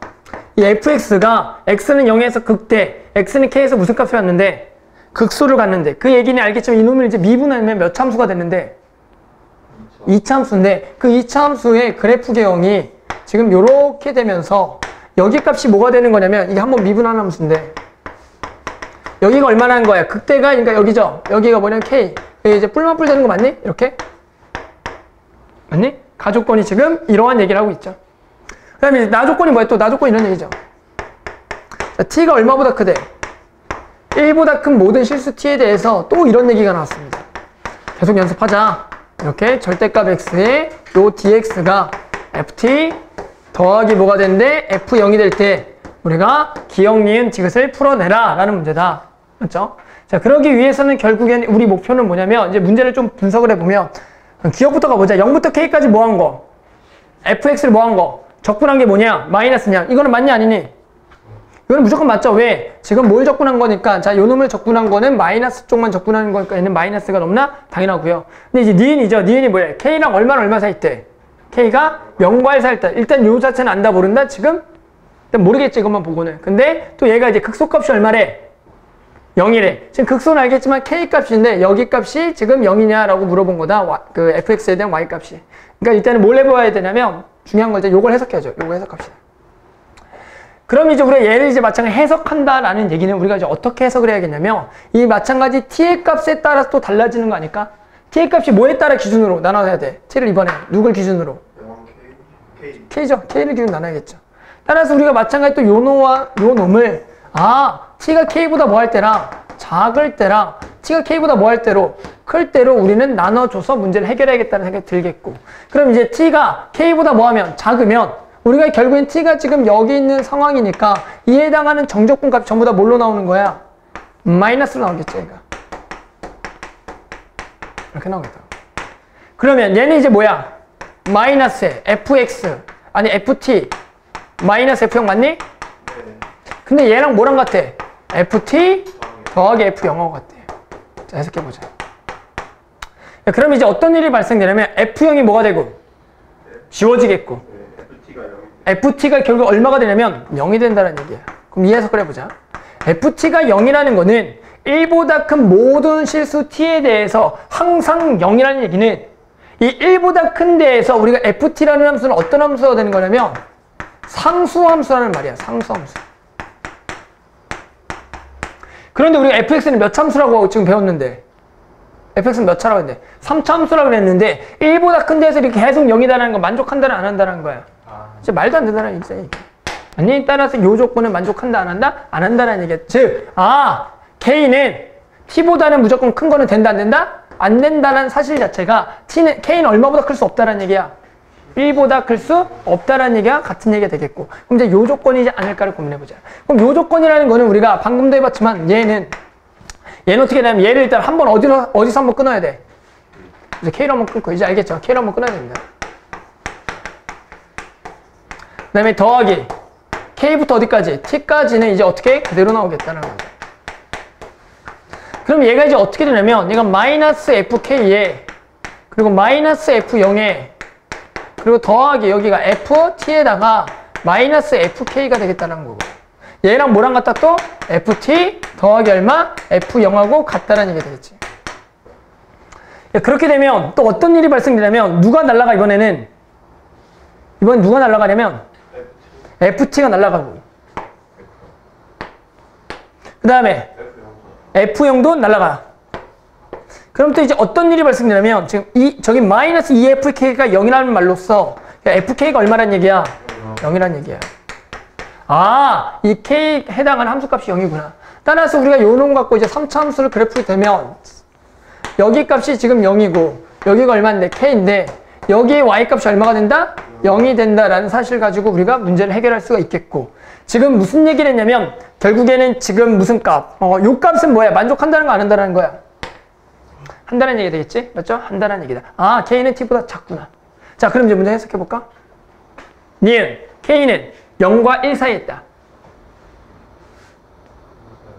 이 fx가 x는 0에서 극대, x는 k에서 무슨 값이 왔는데 극수를 갔는데 그 얘기는 알겠지만 이놈을 이제 미분하면 몇 참수가 됐는데 2차함수인데 그 2차함수의 그래프 개형이 지금 요렇게 되면서 여기 값이 뭐가 되는 거냐면 이게 한번 미분하는 함수인데 여기가 얼마나 한 거야? 극대가 그러니까 여기죠. 여기가 뭐냐면 k. 여기 이제 뿔만 뿔 되는 거 맞니? 이렇게 맞니? 가조건이 지금 이러한 얘기를 하고 있죠. 그 다음에 나조건이 뭐야? 또 나조건 이런 얘기죠. 자, t가 얼마보다 크대? 1보다 큰 모든 실수 t에 대해서 또 이런 얘기가 나왔습니다. 계속 연습하자. 이렇게 절대값 x에 요 dx가 ft 더하기 뭐가 되는데 f0이 될 때 우리가 기역, 니은, 지읒을 풀어내라 라는 문제다. 맞죠? 자, 그러기 위해서는 결국엔 우리 목표는 뭐냐면 이제 문제를 좀 분석을 해보면 기억부터 가보자. 0부터 k까지 뭐 한 거? fx를 뭐 한 거? 적분한 게 뭐냐? 마이너스냐? 이거는 맞냐 아니니? 이거는 무조건 맞죠? 왜? 지금 뭘 적분한 거니까 자, 요 놈을 적분한 거는 마이너스 쪽만 적분하는 거니까 얘는 마이너스가 넘나? 당연하고요. 근데 이제 니은이죠. 니은이 뭐예요? k랑 얼마나 얼마 사이 때? k가 0과 1 사이 때. 일단 요 자체는 안다 모른다? 지금? 일단 모르겠지 이것만 보고는. 근데 또 얘가 이제 극소값이 얼마래? 0이래. 지금 극소는 알겠지만 k 값인데 여기 값이 지금 0이냐라고 물어본 거다. 그 fx에 대한 y 값이. 그러니까 일단은 뭘 해봐야 되냐면 중요한 거 이제 요걸 해석해야죠. 요거 해석합시다. 그럼 이제 우리가 얘를 이제 마찬가지 해석한다라는 얘기는 우리가 이제 어떻게 해석을 해야겠냐면 이 마찬가지 t의 값에 따라서 또 달라지는 거 아닐까? t의 값이 뭐에 따라 기준으로 나눠야 돼? t를 이번에 누굴 기준으로? k죠. k를 기준 나눠야겠죠. 따라서 우리가 마찬가지 또 요 놈을 t가 k보다 뭐 할 때랑 작을 때랑 t가 k보다 뭐 할 때로 클 때로 우리는 나눠줘서 문제를 해결해야겠다는 생각이 들겠고 그럼 이제 t가 k보다 뭐 하면 작으면 우리가 결국엔 t가 지금 여기 있는 상황이니까 이에 해당하는 정적분 값이 전부 다 뭘로 나오는 거야? 마이너스로 나오겠죠, 얘가. 이렇게 나오겠다. 그러면 얘는 이제 뭐야? 마이너스에 fx 아니 ft 마이너스 f0 맞니? 근데 얘랑 뭐랑 같아? ft 더하기 f0하고 같아. 자, 해석해보자. 그럼 이제 어떤 일이 발생되냐면 f0이 뭐가 되고? 지워지겠고 ft가 결국 얼마가 되냐면 0이 된다는 얘기야. 그럼 이 해석을 해보자. ft가 0이라는 거는 1보다 큰 모든 실수 t에 대해서 항상 0이라는 얘기는 이 1보다 큰 데에서 우리가 ft라는 함수는 어떤 함수가 되는 거냐면 상수함수라는 말이야. 상수함수. 그런데 우리가 fx는 몇 참수라고 지금 배웠는데 fx는 몇 차라고 했는데 3차함수라고 그랬는데 1보다 큰 데에서 이렇게 계속 0이다라는 거 만족한다는 안 한다는 거야. 진짜 말도 안 된다는 얘기지. 아니 따라서 이 조건은 만족한다 안 한다? 안 한다는 얘기야. 즉 k는 t보다는 무조건 큰 거는 된다 안 된다? 안 된다는 사실 자체가 k는 얼마보다 클 수 없다는 얘기야. 1보다 클 수 없다는 얘기가 같은 얘기가 되겠고 그럼 이제 요 조건이지 않을까를 고민해보자. 그럼 요 조건이라는 거는 우리가 방금도 해봤지만 얘는 어떻게 되냐면 얘를 일단 한번 어디서 한번 끊어야 돼? 이제 k로 한번 끊고 이제 알겠죠? k로 한번 끊어야 됩니다. 그 다음에 더하기 k부터 어디까지? t까지는 이제 어떻게? 그대로 나오겠다는 거예요. 그럼 얘가 이제 어떻게 되냐면 얘가 마이너스 fk에 그리고 마이너스 f0에 그리고 더하기 여기가 ft에다가 마이너스 fk가 되겠다는 거고 얘랑 뭐랑 같다 또? ft 더하기 얼마? f0하고 같다라는 얘기가 되겠지. 그렇게 되면 또 어떤 일이 발생되냐면 누가 날아가 이번엔 누가 날아가냐면 ft가 날아가고 그 다음에 f0도 날아가. 그럼 또 이제 어떤 일이 발생되냐면 지금 저기 마이너스 2fk가 0이라는 말로써 fk가 얼마란 얘기야? 0이란 얘기야. 이 k 해당하는 함수값이 0이구나. 따라서 우리가 요 놈 갖고 이제 3차 함수를 그래프를 대면 여기 값이 지금 0이고 여기가 얼마인데 k인데 여기에 y값이 얼마가 된다? 0이 된다라는 사실 가지고 우리가 문제를 해결할 수가 있겠고 지금 무슨 얘기를 했냐면 결국에는 지금 무슨 값? 요 값은 뭐야? 만족한다는 거 안 한다는 거야? 한다는 얘기가 되겠지? 맞죠? 한다는 얘기다. k는 t보다 작구나. 자, 그럼 이제 문제 해석해볼까? 니은 k는 0과 1 사이에 있다.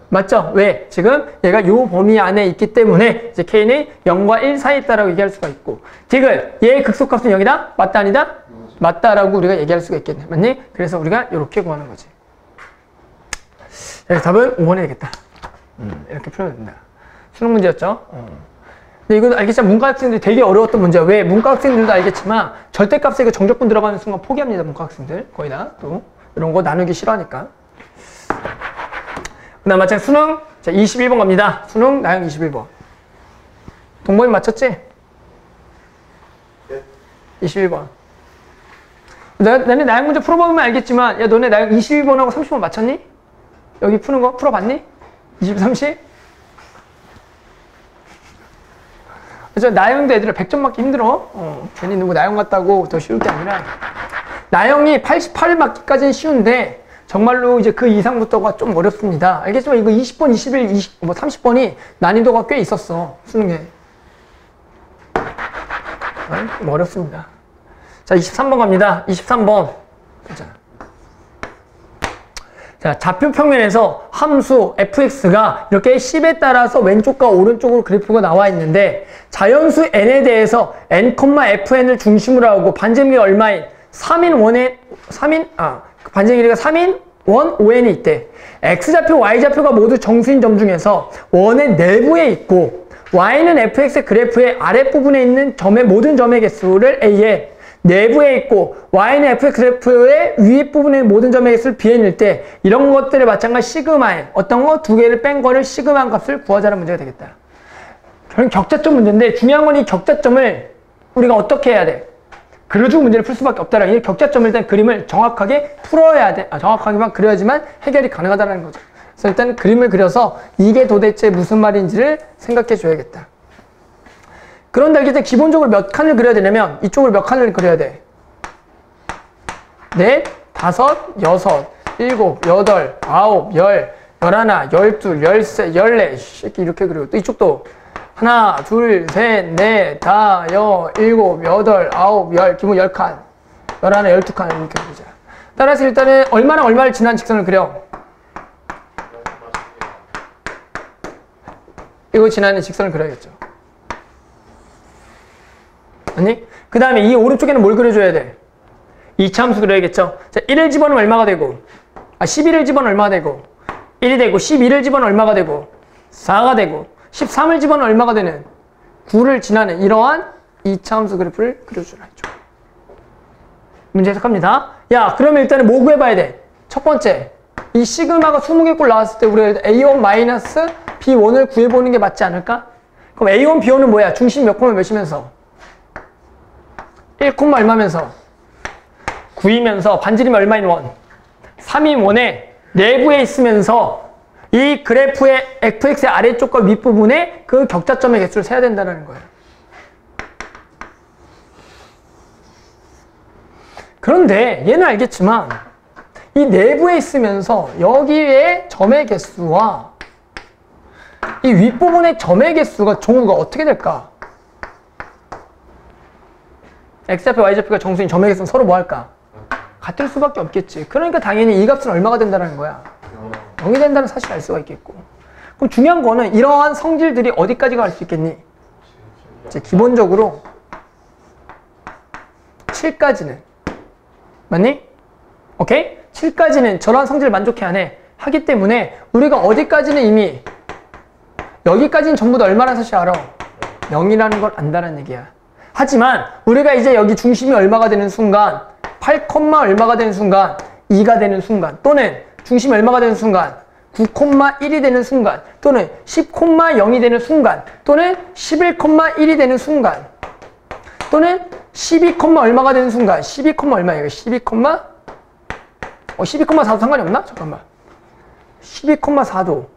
맞죠? 왜? 지금 얘가 요 범위 안에 있기 때문에 이제 k는 0과 1 사이에 있다라고 얘기할 수가 있고 디귿 얘의 극소값은 0이다? 맞다 아니다? 맞다라고 우리가 얘기할 수가 있겠네. 맞니? 그래서 우리가 이렇게 구하는 거지. 그래서 답은 5번이 되겠다. 이렇게 풀면 된다. 수능 문제였죠? 근데 이거 알겠지만 문과 학생들이 되게 어려웠던 문제야. 왜? 문과 학생들도 알겠지만 절대값에 그 정적분 들어가는 순간 포기합니다. 문과 학생들 거의 다. 또 이런 거 나누기 싫어하니까. 그 다음 마찬가지 수능. 자, 21번 갑니다. 수능 나형 21번. 동범이 맞췄지? 네. 21번. 너네 나형 문제 풀어보면 알겠지만, 야, 너네 나형 21번하고 30번 맞췄니? 여기 푸는 거 풀어봤니? 20, 30? 그래서 나형도 애들은 100점 맞기 힘들어. 괜히 누구 나형 같다고 더 쉬울 게 아니라. 나형이 88 맞기까지는 쉬운데, 정말로 이제 그 이상부터가 좀 어렵습니다. 알겠지만 이거 20번, 21, 20, 30번이 난이도가 꽤 있었어. 수능에. 좀 어렵습니다. 자, 23번 갑니다. 23번. 보자. 자, 좌표 평면에서 함수 fx가 이렇게 10에 따라서 왼쪽과 오른쪽으로 그래프가 나와 있는데 자연수 n에 대해서 n, fn을 중심으로 하고 반지름이 얼마인 3인 1에 반지름 길이가 3인 1, 5n이 있대. x좌표, y좌표가 모두 정수인 점 중에서 원의 내부에 있고 y는 fx의 그래프의 아랫부분에 있는 점의 모든 점의 개수를 a에 내부에 있고 y는 fx 그래프의 윗부분에 있는 모든 점의 개수를 bn일 때 이런 것들을 마찬가지 시그마에 어떤 거 두 개를 뺀 거를 시그마 값을 구하자는 문제가 되겠다. 결국 격자점 문제인데 중요한 건 이 격자점을 우리가 어떻게 해야 돼? 그려주고 문제를 풀 수밖에 없다라는 이 격자점을 일단 그림을 정확하게 풀어야 돼. 정확하게만 그려야지만 해결이 가능하다는 거죠. 그래서 일단 그림을 그려서 이게 도대체 무슨 말인지를 생각해 줘야겠다. 그런데 이제 기본적으로 몇 칸을 그려야 되냐면 이쪽으로 몇 칸을 그려야 돼? 넷, 다섯, 여섯, 일곱, 여덟, 아홉, 열, 열하나, 열둘, 열세, 열네 이렇게 그리고 또 이쪽도 하나, 둘, 셋, 넷, 다, 일곱, 여덟, 아홉, 열, 기본 10칸, 열하나, 12칸 이렇게 그리자. 따라서 일단은 얼마랑 얼마를 지난 직선을 그려? 이거 지나는 직선을 그려야겠죠. 아니? 그 다음에 이 오른쪽에는 뭘 그려줘야 돼? 2차 함수 그려야겠죠. 자, 1을 집어넣으면 얼마가 되고 11을 집어넣으면 얼마가 되고 1이 되고 11을 집어넣으면 얼마가 되고 4가 되고 13을 집어넣으면 얼마가 되는 9를 지나는 이러한 2차 함수 그래프를 그려주라 했죠. 문제 해석합니다. 야, 그러면 일단은 뭐 구해봐야 돼? 첫 번째, 이 시그마가 20개 꼴 나왔을 때 우리가 A1-B1을 구해보는 게 맞지 않을까? 그럼 A1, B1은 뭐야? 중심 몇 콤마 몇이면서? 1, 얼마면서? 9이면서 반지름이 얼마인 원? 3인 원의 내부에 있으면서 이 그래프의 fx의 아래쪽과 윗부분에 그 격자점의 개수를 세야 된다는 거예요. 그런데 얘는 알겠지만 이 내부에 있으면서 여기에 점의 개수와 이 윗부분의 점의 개수가 종우가 어떻게 될까? x좌표, y좌표가 정수인 점의 개수는 서로 뭐 할까? 같을 수밖에 없겠지. 그러니까 당연히 이 값은 얼마가 된다는 거야? 0이 된다는 사실을 알 수가 있겠고. 그럼 중요한 거는 이러한 성질들이 어디까지 갈 수 있겠니? 이제 기본적으로 7까지는 맞니? 오케이? 7까지는 저러한 성질을 만족해 안 해. 하기 때문에 우리가 어디까지는 이미 여기까지는 전부 다 얼마라는 사실 알아? 0이라는 걸 안다는 얘기야. 하지만 우리가 이제 여기 중심이 얼마가 되는 순간 8, 얼마가 되는 순간 2가 되는 순간 또는 중심이 얼마가 되는 순간 9,1이 되는 순간 또는 10,0이 되는 순간 또는 11,1이 되는 순간 또는 12, 얼마가 되는 순간 12, 얼마예요? 12,4도 상관이 없나? 잠깐만 12,4도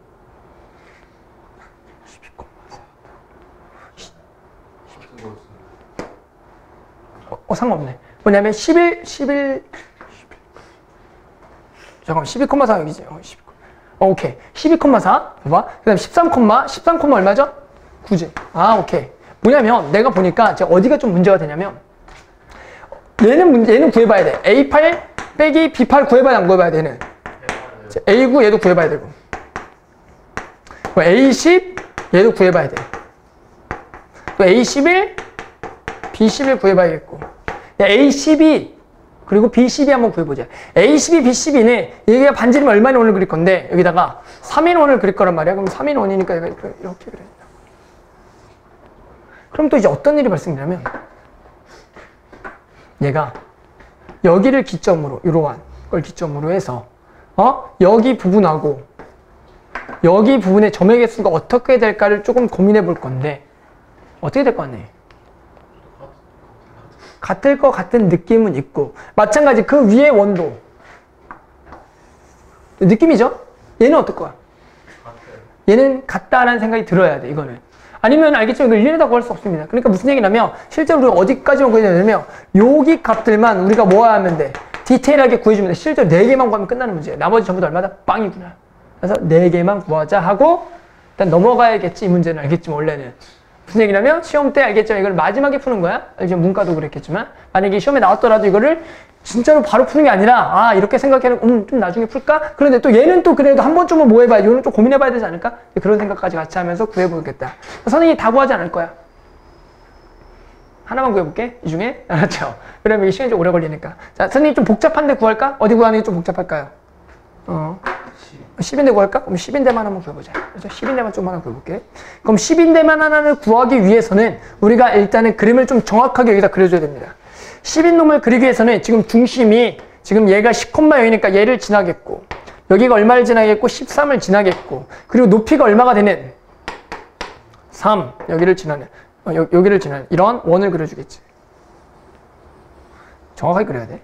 상관없네. 뭐냐면 11 잠깐만 12,4 여기지. 오케이. 12,4 봐봐. 그 다음 13, 얼마죠? 9지. 아, 오케이. 뭐냐면 내가 보니까 제가 어디가 좀 문제가 되냐면 얘는 구해봐야 돼. A8 빼기 B8 구해봐야 안 구해봐야 돼. 얘는 A9 얘도 구해봐야 되고 A10 얘도 구해봐야 돼. 또 A11 B11 구해봐야겠고 A12 그리고 B12 한번 구해보자. A12, B12는 얘가 반지름이 얼마인 원을 그릴 건데 여기다가 3인 원을 그릴 거란 말이야. 그럼 3인 원이니까 얘가 이렇게 그려야 된다. 그럼 또 이제 어떤 일이 발생되냐면 얘가 여기를 기점으로 이러한 걸 기점으로 해서 여기 부분하고 여기 부분의 점의 개수가 어떻게 될까를 조금 고민해 볼 건데 어떻게 될 것 같니? 같을 것 같은 느낌은 있고 마찬가지 그 위에 원도 느낌이죠? 얘는 어떨 거야? 얘는 같다라는 생각이 들어야 돼 이거는. 아니면 알겠지만 이걸 일일이 다 구할 수 없습니다. 그러니까 무슨 얘기냐면 실제로 우리가 어디까지만 구해냐면 여기 값들만 우리가 뭐 하면 돼? 디테일하게 구해주면 돼. 실제로 4개만 구하면 끝나는 문제예요. 나머지 전부 다 얼마다? 빵이구나. 그래서 4개만 구하자 하고 일단 넘어가야겠지 이 문제는 알겠지만 원래는. 무슨 얘기냐면 시험 때 알겠지만 이걸 마지막에 푸는 거야. 지금 문과도 그랬겠지만 만약에 시험에 나왔더라도 이거를 진짜로 바로 푸는 게 아니라 이렇게 생각해는 좀 나중에 풀까? 그런데 또 얘는 또 그래도 한 번쯤은 뭐 해봐야 얘는 좀 고민해봐야 되지 않을까? 그런 생각까지 같이 하면서 구해보겠다. 선생님이 다 구하지 않을 거야. 하나만 구해볼게. 이 중에. 알았죠? 그러면 이 시간이 좀 오래 걸리니까. 자, 선생님 좀 복잡한데 구할까? 어디 구하는 게 좀 복잡할까요? 10인데 구할까? 그럼 10인데만 한번 구해보자. 그래서 10인데만 좀 하나 구해볼게. 그럼 10인데만 하나를 구하기 위해서는 우리가 일단은 그림을 좀 정확하게 여기다 그려줘야 됩니다. 10인 놈을 그리기 위해서는 지금 중심이 지금 얘가 10,0이니까 얘를 지나겠고 여기가 얼마를 지나겠고 13을 지나겠고 그리고 높이가 얼마가 되는 3 여기를 지나는 여기를 지나는 이런 원을 그려주겠지. 정확하게 그려야 돼.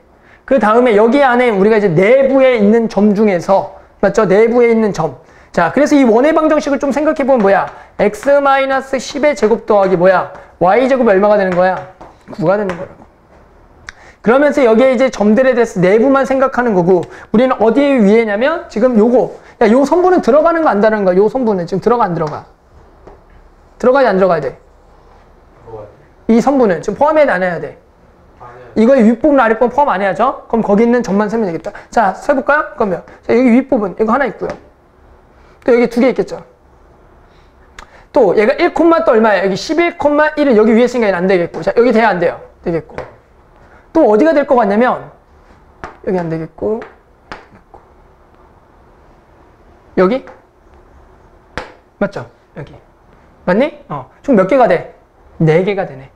그 다음에 여기 안에 우리가 이제 내부에 있는 점 중에서 맞죠? 내부에 있는 점. 자, 그래서 이 원의 방정식을 좀 생각해보면 뭐야? x-10의 제곱 더하기 뭐야? y제곱이 얼마가 되는 거야? 9가 되는 거라고. 그러면서 여기에 이제 점들에 대해서 내부만 생각하는 거고 우리는 어디에 위에냐면 지금 요거 야, 요 선분은 들어가는 거 안 들어가는 거야? 요 선분은 지금 들어가 안 들어가? 들어가야 안 들어가야 돼? 이 선분은 지금 포함해야 돼 안 해야 돼? 이거의 윗부분 아랫부분 포함 안 해야죠? 그럼 거기 있는 점만 세면 되겠다. 자, 세볼까요? 그러면 자, 여기 윗부분 이거 하나 있고요. 또 여기 2개 있겠죠? 또 얘가 1, 또 얼마야? 여기 11,1은 여기 위에 있으니까 얘는 안 되겠고 자, 여기 돼야 안 돼요? 되겠고 또 어디가 될 것 같냐면 여기 안 되겠고 여기? 맞죠? 여기 맞니? 총 몇 개가 돼? 4개가 되네.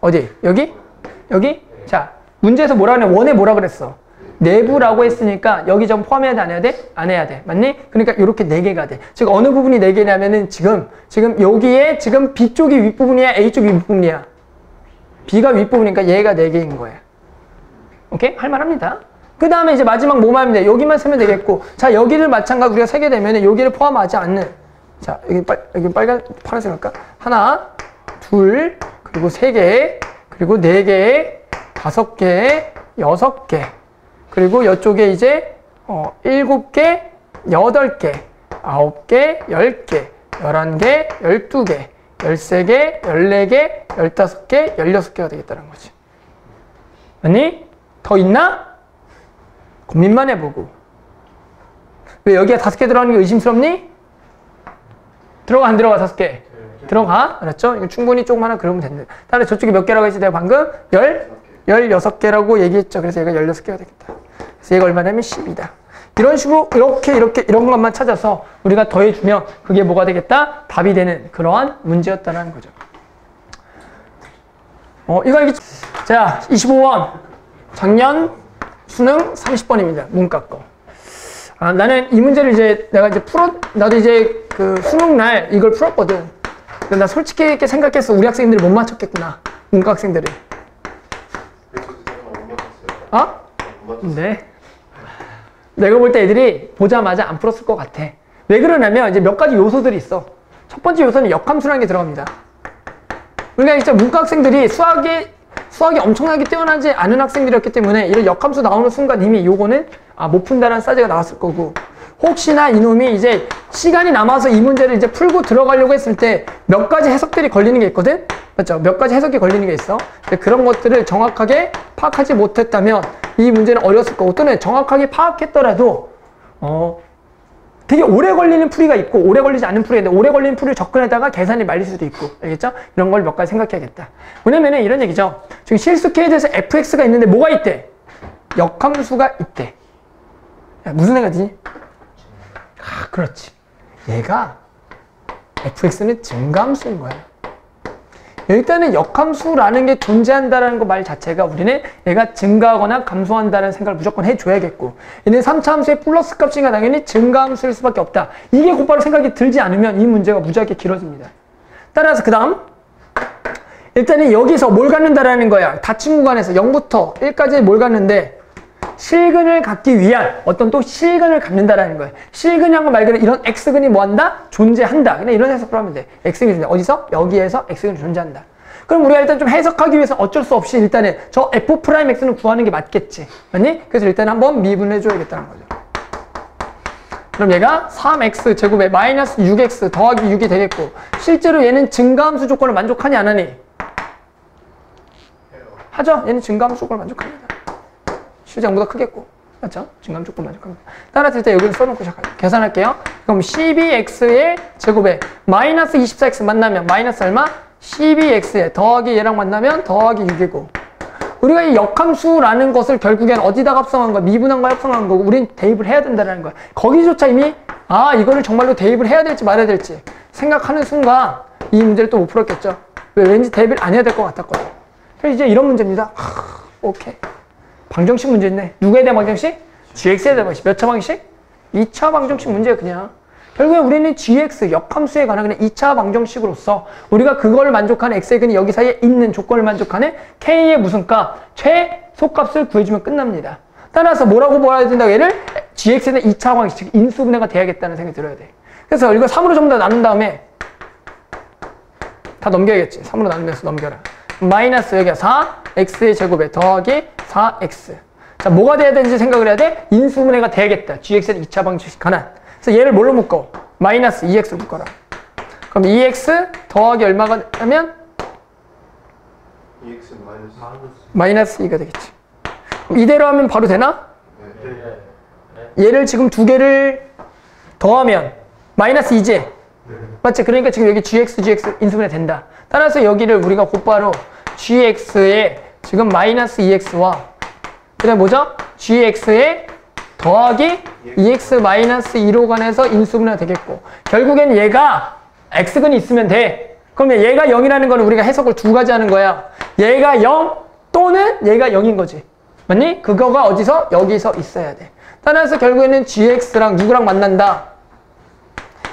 어디? 여기? 여기? 자, 문제에서 뭐라 그래? 원에 뭐라 그랬어? 내부라고 했으니까 여기 점 포함해야 돼? 안 해야 돼? 안 해야 돼. 맞니? 그러니까 이렇게 4개가 돼. 즉 어느 부분이 4개냐면은 지금 여기에 지금 B 쪽이 윗부분이야? A 쪽이 윗부분이야? B가 윗부분이니까 얘가 4개인 거야. 오케이? 할만합니다. 그 다음에 이제 마지막 뭐만 하면 돼? 여기만 세면 되겠고 자, 여기를 마찬가지로 우리가 세게 되면은 여기를 포함하지 않는 자, 여기 빨간, 파란색 할까? 하나, 둘, 그리고 3개, 그리고 4개, 5개, 6개, 그리고 이쪽에 이제 7개, 8개, 9개, 10개, 11개, 12개, 13개, 14개, 15개, 16개가 되겠다는 거지. 아니? 더 있나? 고민만 해보고. 왜 여기가 5개 들어가는 게 의심스럽니? 들어가 안 들어가 5개? 들어가? 알았죠? 이거 충분히 조금 하나 그리면 된다. 다음에 저쪽에 몇 개라고 했지? 내가 방금 16개라고 얘기했죠. 그래서 얘가 16개가 되겠다. 그래서 얘가 얼마냐면 10이다. 이런 식으로 이렇게 이런 것만 찾아서 우리가 더해주면 그게 뭐가 되겠다? 답이 되는 그러한 문제였다는 거죠. 이거 알겠죠? 자, 25번. 작년 수능 30번입니다. 문과 거. 나는 이 문제를 이제 내가 이제 나도 이제 그 수능 날 이걸 풀었거든. 근데 나 솔직히 이렇게 생각했어. 우리 학생들이 못 맞췄겠구나. 문과 학생들이. 네. 내가 볼 때 애들이 보자마자 안 풀었을 것 같아. 왜 그러냐면 이제 몇 가지 요소들이 있어. 첫 번째 요소는 역함수라는 게 들어갑니다. 우리가 진짜 문과 학생들이 수학이 엄청나게 뛰어나지 않은 학생들이었기 때문에 이런 역함수 나오는 순간 이미 요거는 못 푼다는 사제가 나왔을 거고 혹시나 이놈이 이제 시간이 남아서 이 문제를 이제 풀고 들어가려고 했을 때 몇 가지 해석들이 걸리는 게 있거든? 맞죠? 몇 가지 해석이 걸리는 게 있어. 그런 것들을 정확하게 파악하지 못했다면 이 문제는 어려웠을 거고 또는 정확하게 파악했더라도 되게 오래 걸리는 풀이가 있고 오래 걸리지 않는 풀이가 있는데 오래 걸리는 풀을 접근하다가 계산이 말릴 수도 있고 알겠죠? 이런 걸 몇 가지 생각해야겠다. 왜냐면은 이런 얘기죠. 지금 실수케에 대해서 fx가 있는데 뭐가 있대? 역함수가 있대. 야, 무슨 생각이지? 그렇지. 얘가 fx는 증가함수인 거야. 일단은 역함수라는 게 존재한다는 거 말 자체가 우리는 얘가 증가하거나 감소한다는 생각을 무조건 해줘야겠고 얘는 3차 함수의 플러스 값이니까 당연히 증가함수일 수밖에 없다. 이게 곧바로 생각이 들지 않으면 이 문제가 무지하게 길어집니다. 따라서 그 다음 일단은 여기서 뭘 갖는다라는 거야. 닫힌 구간에서 0부터 1까지 뭘 갖는데 실근을 갖기 위한 어떤 또 실근을 갖는다라는 거예요. 실근이란 거 말고는 이런 x근이 뭐 한다? 존재한다. 그냥 이런 해석을 하면 돼. x근이 존재. 어디서? 여기에서 x근이 존재한다. 그럼 우리가 일단 좀 해석하기 위해서 어쩔 수 없이 일단은 저 f'x는 구하는 게 맞겠지. 맞니? 그래서 일단 한번 미분해 줘야겠다는 거죠. 그럼 얘가 3x 제곱에 마이너스 6x 더하기 6이 되겠고, 실제로 얘는 증가함수 조건을 만족하니 안 하니? 하죠? 얘는 증가함수 조건을 만족합니다. 실제보다 크겠고, 맞죠? 증가함수 조건 만족합니다. 따라서 일단 여기를 써놓고 시작할게요. 계산할게요. 그럼 12x의 제곱에 마이너스 24x 만나면 마이너스 얼마? 12x에 더하기 얘랑 만나면 더하기 6이고, 우리가 이 역함수라는 것을 결국엔 어디다 합성한 거야? 미분한과 합성한 거고, 우린 대입을 해야 된다는 거야. 거기조차 이미 이거를 정말로 대입을 해야 될지 말아야 될지 생각하는 순간 이 문제를 또 못 풀었겠죠. 왜? 왠지 대입을 안 해야 될 것 같았거든. 그래서 이제 이런 문제입니다. 오케이. 방정식 문제 있네. 누구에 대한 방정식? gx에 대한 방정식. 몇 차 방정식? 2차 방정식 문제야 그냥. 결국에 우리는 gx 역함수에 관한 그냥 2차 방정식으로서 우리가 그걸 만족하는 x의 근이 여기 사이에 있는 조건을 만족하는 k의 무슨 값? 최소값을 구해주면 끝납니다. 따라서 뭐라고 보아야 된다고 얘를? gx에 대한 2차 방정식, 인수분해가 돼야겠다는 생각이 들어야 돼. 그래서 이거 3으로 전부 다 나눈 다음에 다 넘겨야겠지. 3으로 나누면서 넘겨라. 마이너스 여기가 4, x의 제곱에 더하기 4x. 자, 뭐가 돼야 되는지 생각을 해야 돼? 인수분해가 돼야겠다. gx는 2차 방정식 관한. 그래서 얘를 뭘로 묶어? 마이너스 2x로 묶어라. 그럼 2x 더하기 얼마가 하면? 2x 마이너스 2가 되겠지. 이대로 하면 바로 되나? 네. 얘를 지금 두 개를 더하면 마이너스 2지? 맞지? 그러니까 지금 여기 gx 인수분해 된다. 따라서 여기를 우리가 곧바로 gx에 지금 마이너스 2x와 그 다음에 뭐죠? gx에 더하기 2x 마이너스 2로 관해서 인수분해가 되겠고, 결국엔 얘가 x근이 있으면 돼. 그러면 얘가 0이라는 거는 우리가 해석을 두 가지 하는 거야. 얘가 0 또는 얘가 0인 거지. 맞니? 그거가 어디서? 여기서 있어야 돼. 따라서 결국에는 gx랑 누구랑 만난다?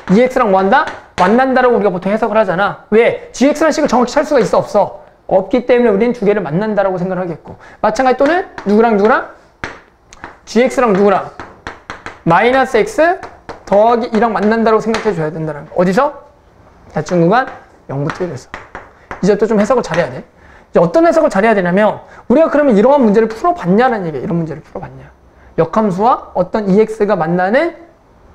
2x랑 뭐 한다? 만난다라고 우리가 보통 해석을 하잖아. 왜? gx라는 식을 정확히 찾을 수가 있어? 없어? 없기 때문에 우리는 두 개를 만난다라고 생각을 하겠고, 마찬가지 또는 누구랑 gx랑 누구랑? 마이너스 x 더하기 2랑 만난다고 생각해 줘야 된다는 거. 어디서? 닫힌 구간 0부터 1에서. 이제 또 좀 해석을 잘해야 돼. 이제 어떤 해석을 잘해야 되냐면, 우리가 그러면 이러한 문제를 풀어봤냐는 얘기야. 이런 문제를 풀어봤냐. 역함수와 어떤 EX가 만나는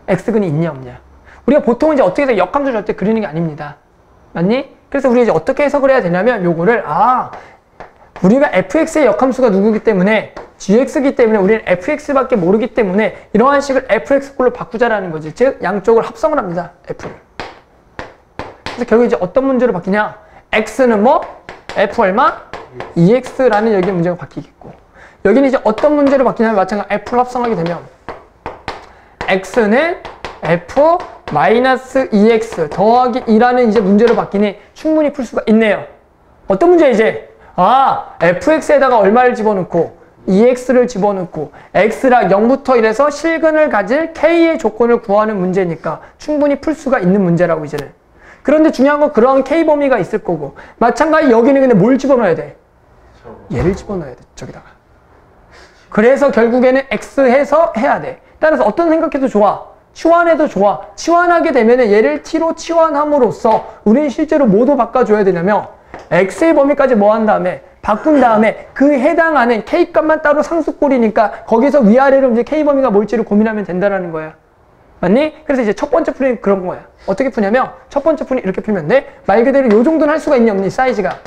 X근이 있냐 없냐. 우리가 보통 이제 어떻게 해서 역함수 절대 그리는 게 아닙니다. 맞니? 그래서 우리가 이제 어떻게 해석을 해야 되냐면, 요거를 우리가 fx의 역함수가 누구기 때문에 gx이기 때문에 우리는 fx밖에 모르기 때문에 이러한 식을 fx꼴로 바꾸자라는 거지. 즉 양쪽을 합성을 합니다. f를. 그래서 결국 이제 어떤 문제로 바뀌냐? x는 뭐? f 얼마? 2x라는 여기 문제가 바뀌겠고, 여기는 이제 어떤 문제로 바뀌냐면 마찬가지로 f를 합성하게 되면 x는 f 마이너스 2x 더하기 2라는 이제 문제로 바뀌니 충분히 풀 수가 있네요. 어떤 문제 이제? fx에다가 얼마를 집어넣고 2x를 집어넣고 x랑 0부터 1에서 실근을 가질 k의 조건을 구하는 문제니까 충분히 풀 수가 있는 문제라고 이제는. 그런데 중요한 건 그러한 k 범위가 있을 거고, 마찬가지 여기는 근데 뭘 집어넣어야 돼? 얘를 집어넣어야 돼. 저기다가. 그래서 결국에는 x 해서 해야 돼. 따라서 어떤 생각해도 좋아. 치환해도 좋아. 치환하게 되면 얘를 t로 치환함으로써 우리는 실제로 뭐도 바꿔줘야 되냐면 x의 범위까지 뭐 한 다음에 바꾼 다음에 그 해당하는 k 값만 따로 상수꼴이니까 거기서 위아래로 이제 k 범위가 뭘지를 고민하면 된다라는 거야. 맞니? 그래서 이제 첫 번째 풀이는 그런 거야. 어떻게 푸냐면 첫 번째 풀이 이렇게 풀면 돼. 말 그대로 요 정도는 할 수가 있니 없니? 사이즈가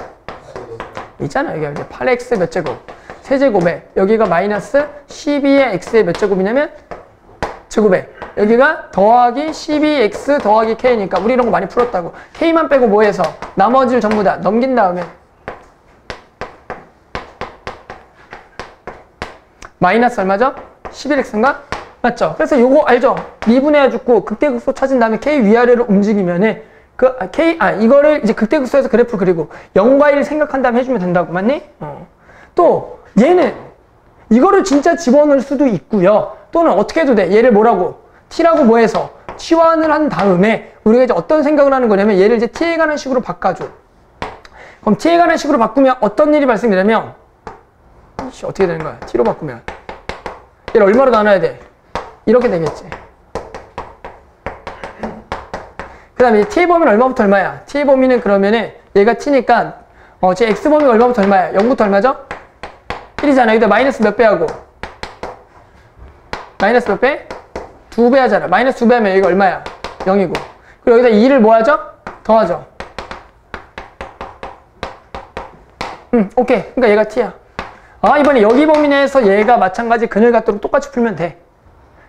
있잖아. 여기가 이제 8x 몇 제곱 세제곱에 여기가 마이너스 12의 x의 몇 제곱이냐면 제곱에 여기가 더하기 12x 더하기 k니까 우리 이런 거 많이 풀었다고. k만 빼고 뭐 해서 나머지를 전부 다 넘긴 다음에 마이너스 얼마죠? 11x인가? 맞죠? 그래서 요거 알죠? 미분해가지고 극대극소 찾은 다음에 k 위아래로 움직이면은 이거를 이제 극대극소에서 그래프를 그리고 0과 1 생각한 다음에 해주면 된다고. 맞니? 또 얘는 이거를 진짜 집어넣을 수도 있고요. 또는 어떻게 해도 돼? 얘를 뭐라고? t라고 뭐 해서 치환을 한 다음에 우리가 이제 어떤 생각을 하는 거냐면 얘를 이제 t에 관한 식으로 바꿔줘. 그럼 t에 관한 식으로 바꾸면 어떤 일이 발생되냐면 어떻게 되는 거야? t로 바꾸면 얘를 얼마로 나눠야 돼? 이렇게 되겠지. 그 다음에 t의 범위는 얼마부터 얼마야? t의 범위는 그러면은 얘가 t니까 제 x 범위가 얼마부터 얼마야? 0부터 얼마죠? 1이잖아. 여기다 마이너스 몇 배 하고? 마이너스 몇 배? 2배 하잖아. 마이너스 2배 하면 여기가 얼마야? 0이고. 그리고 여기다 2를 뭐 하죠? 더하죠. 오케이. 그러니까 얘가 t야. 아, 이번에 여기 범위 내에서 얘가 마찬가지 근을 갖도록 똑같이 풀면 돼.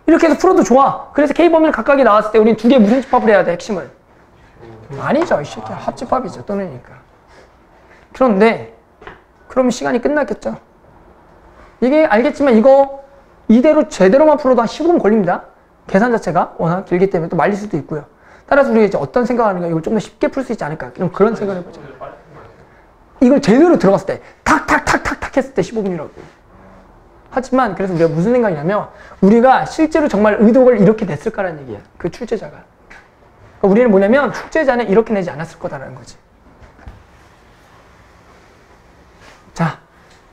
이렇게 해서 풀어도 좋아. 그래서 k 범위를 각각이 나왔을 때 우린 두 개 무슨 집합을 해야 돼? 핵심은? 아니죠. 이 새끼야. 합집합이죠. 떠내니까. 그런데 그러면 시간이 끝났겠죠. 이게 알겠지만 이거 이대로 제대로만 풀어도 한 15분 걸립니다. 계산 자체가 워낙 길기 때문에 또 말릴 수도 있고요. 따라서 우리가 이제 어떤 생각을 하는가, 이걸 좀 더 쉽게 풀 수 있지 않을까, 그런 생각을 해보죠. 이걸 제대로 들어갔을 때 탁탁탁탁탁 했을 때 15분이라고. 하지만 그래서 우리가 무슨 생각이냐면 우리가 실제로 정말 의도가 이렇게 냈을까라는 얘기야. 그 출제자가. 그러니까 우리는 뭐냐면 출제자는 이렇게 내지 않았을 거다라는 거지. 자,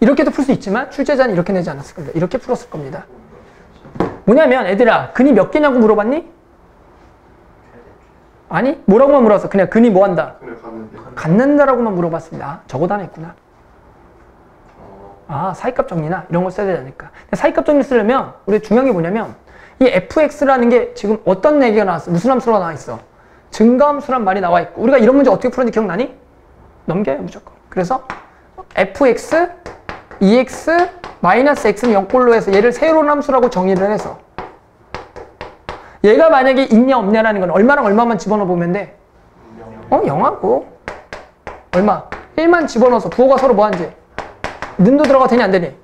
이렇게도 풀 수 있지만 출제자는 이렇게 내지 않았을 겁니다. 이렇게 풀었을 겁니다. 뭐냐면 애들아, 근이 몇 개냐고 물어봤니? 아니, 뭐라고만 물어봤어. 그냥 근이 뭐 한다? 갖는다라고만 물어봤습니다. 적어도 안 했구나. 아, 사이값 정리나 이런 걸 써야 되지 않을까. 사이값 정리 쓰려면 우리 중요한 게 뭐냐면 이 fx라는 게 지금 어떤 얘기가 나왔어? 무슨 함수가 나와 있어? 증가함수란 말이 나와 있고, 우리가 이런 문제 어떻게 풀었는지 기억나니? 넘겨요, 무조건. 그래서 fx, ex, 마이너스 x는 0꼴로 해서 얘를 새로운 함수라고 정의를 해서 얘가 만약에 있냐 없냐라는 건 얼마랑 얼마만 집어넣어 보면 돼? 0하고 얼마? 1만 집어넣어서 부호가 서로 뭐 하는지 는도 들어가 되니 안 되니?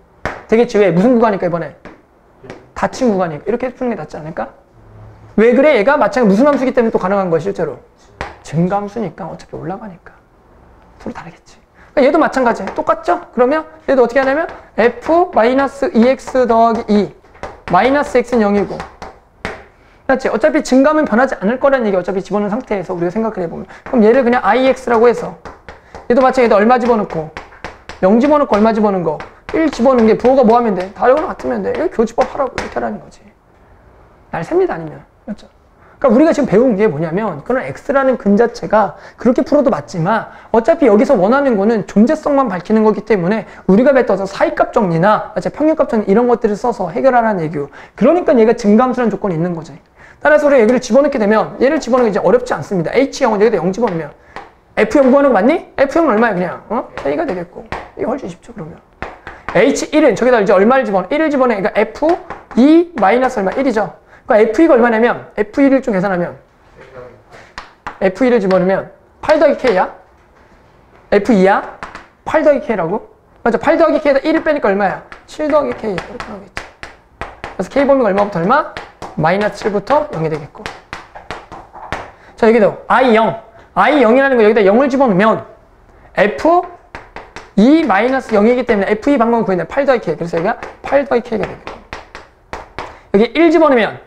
되겠지. 왜? 무슨 구간이니까 이번에? 닫힌 구간이니까. 이렇게 푸는 게 낫지 않을까? 왜 그래? 얘가 마찬가지 무슨 함수기 때문에 또 가능한 거야 실제로? 증가함수니까 어차피 올라가니까 서로 다르겠지. 그러니까 얘도 마찬가지야. 똑같죠? 그러면 얘도 어떻게 하냐면 f-2x 더하기 2 마이너스 x는 0이고, 맞지? 어차피 증가하면 변하지 않을 거라는 얘기 어차피 집어넣은 상태에서 우리가 생각을 해보면, 그럼 얘를 그냥 ix라고 해서 얘도 마찬가지로 얼마 집어넣고 0 집어넣고 얼마 집어넣은 거 1 집어넣은 게 부호가 뭐 하면 돼? 다르거나 같으면 돼. 이거 교집합 하라고 이렇게 하라는 거지. 날 셉니다 아니면. 맞죠? 그러니까 우리가 지금 배운 게 뭐냐면 그런 x라는 근 자체가 그렇게 풀어도 맞지만 어차피 여기서 원하는 거는 존재성만 밝히는 거기 때문에 우리가 뱉어서 사이값 정리나 평균값 정리 이런 것들을 써서 해결하라는 얘기고, 그러니까 얘가 증가함수라는 조건이 있는 거지. 따라서 우리가 여기를 집어넣게 되면 얘를 집어넣는 게 이제 어렵지 않습니다. h0은 여기다 0 집어넣으면 f0 구하는 거 맞니? f0은 얼마야 그냥? k가 되겠고. 이거 훨씬 쉽죠 그러면. h1은 저기다 이제 얼마를 집어넣어? 1을 집어넣어. 그러니까 f2 마이너스 얼마? 1이죠. 그러니까 f2가 얼마냐면 f1을 좀 계산하면 f1을 집어넣으면 8 더하기 k야? f2야? 8 더하기 k라고? 맞죠? 8 더하기 k에다 1을 빼니까 얼마야? 7 더하기 k 이렇게 나오겠지. 그래서 k 범위가 얼마부터 얼마? 마이너스 7부터 0이 되겠고. 자, 여기도 i0 i0이라는 거 여기다 0을 집어넣으면 f2 마이너스 0이기 때문에 f2 방법을 구했는데 8 더하기 k. 그래서 여기가 8 더하기 k가 되겠고, 여기 1 집어넣으면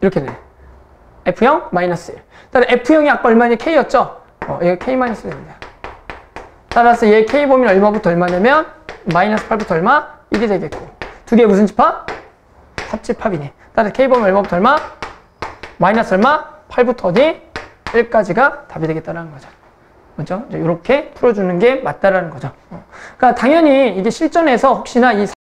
이렇게 되네. f0 마이너스 1. 따라 f0이 아까 얼마니? k였죠? 얘가 k 마이너스 됩니다. 따라서 얘 k 범위는 얼마부터 얼마냐면 마이너스 8부터 얼마? 1이 되겠고, 두 개 무슨 집합? 합집합이네. 따라서 k 범위 얼마부터 얼마? 마이너스 얼마? 8부터 어디? 1까지가 답이 되겠다는 거죠. 그렇죠? 이렇게 풀어주는 게 맞다라는 거죠. 그러니까 당연히 이게 실전에서 혹시나 이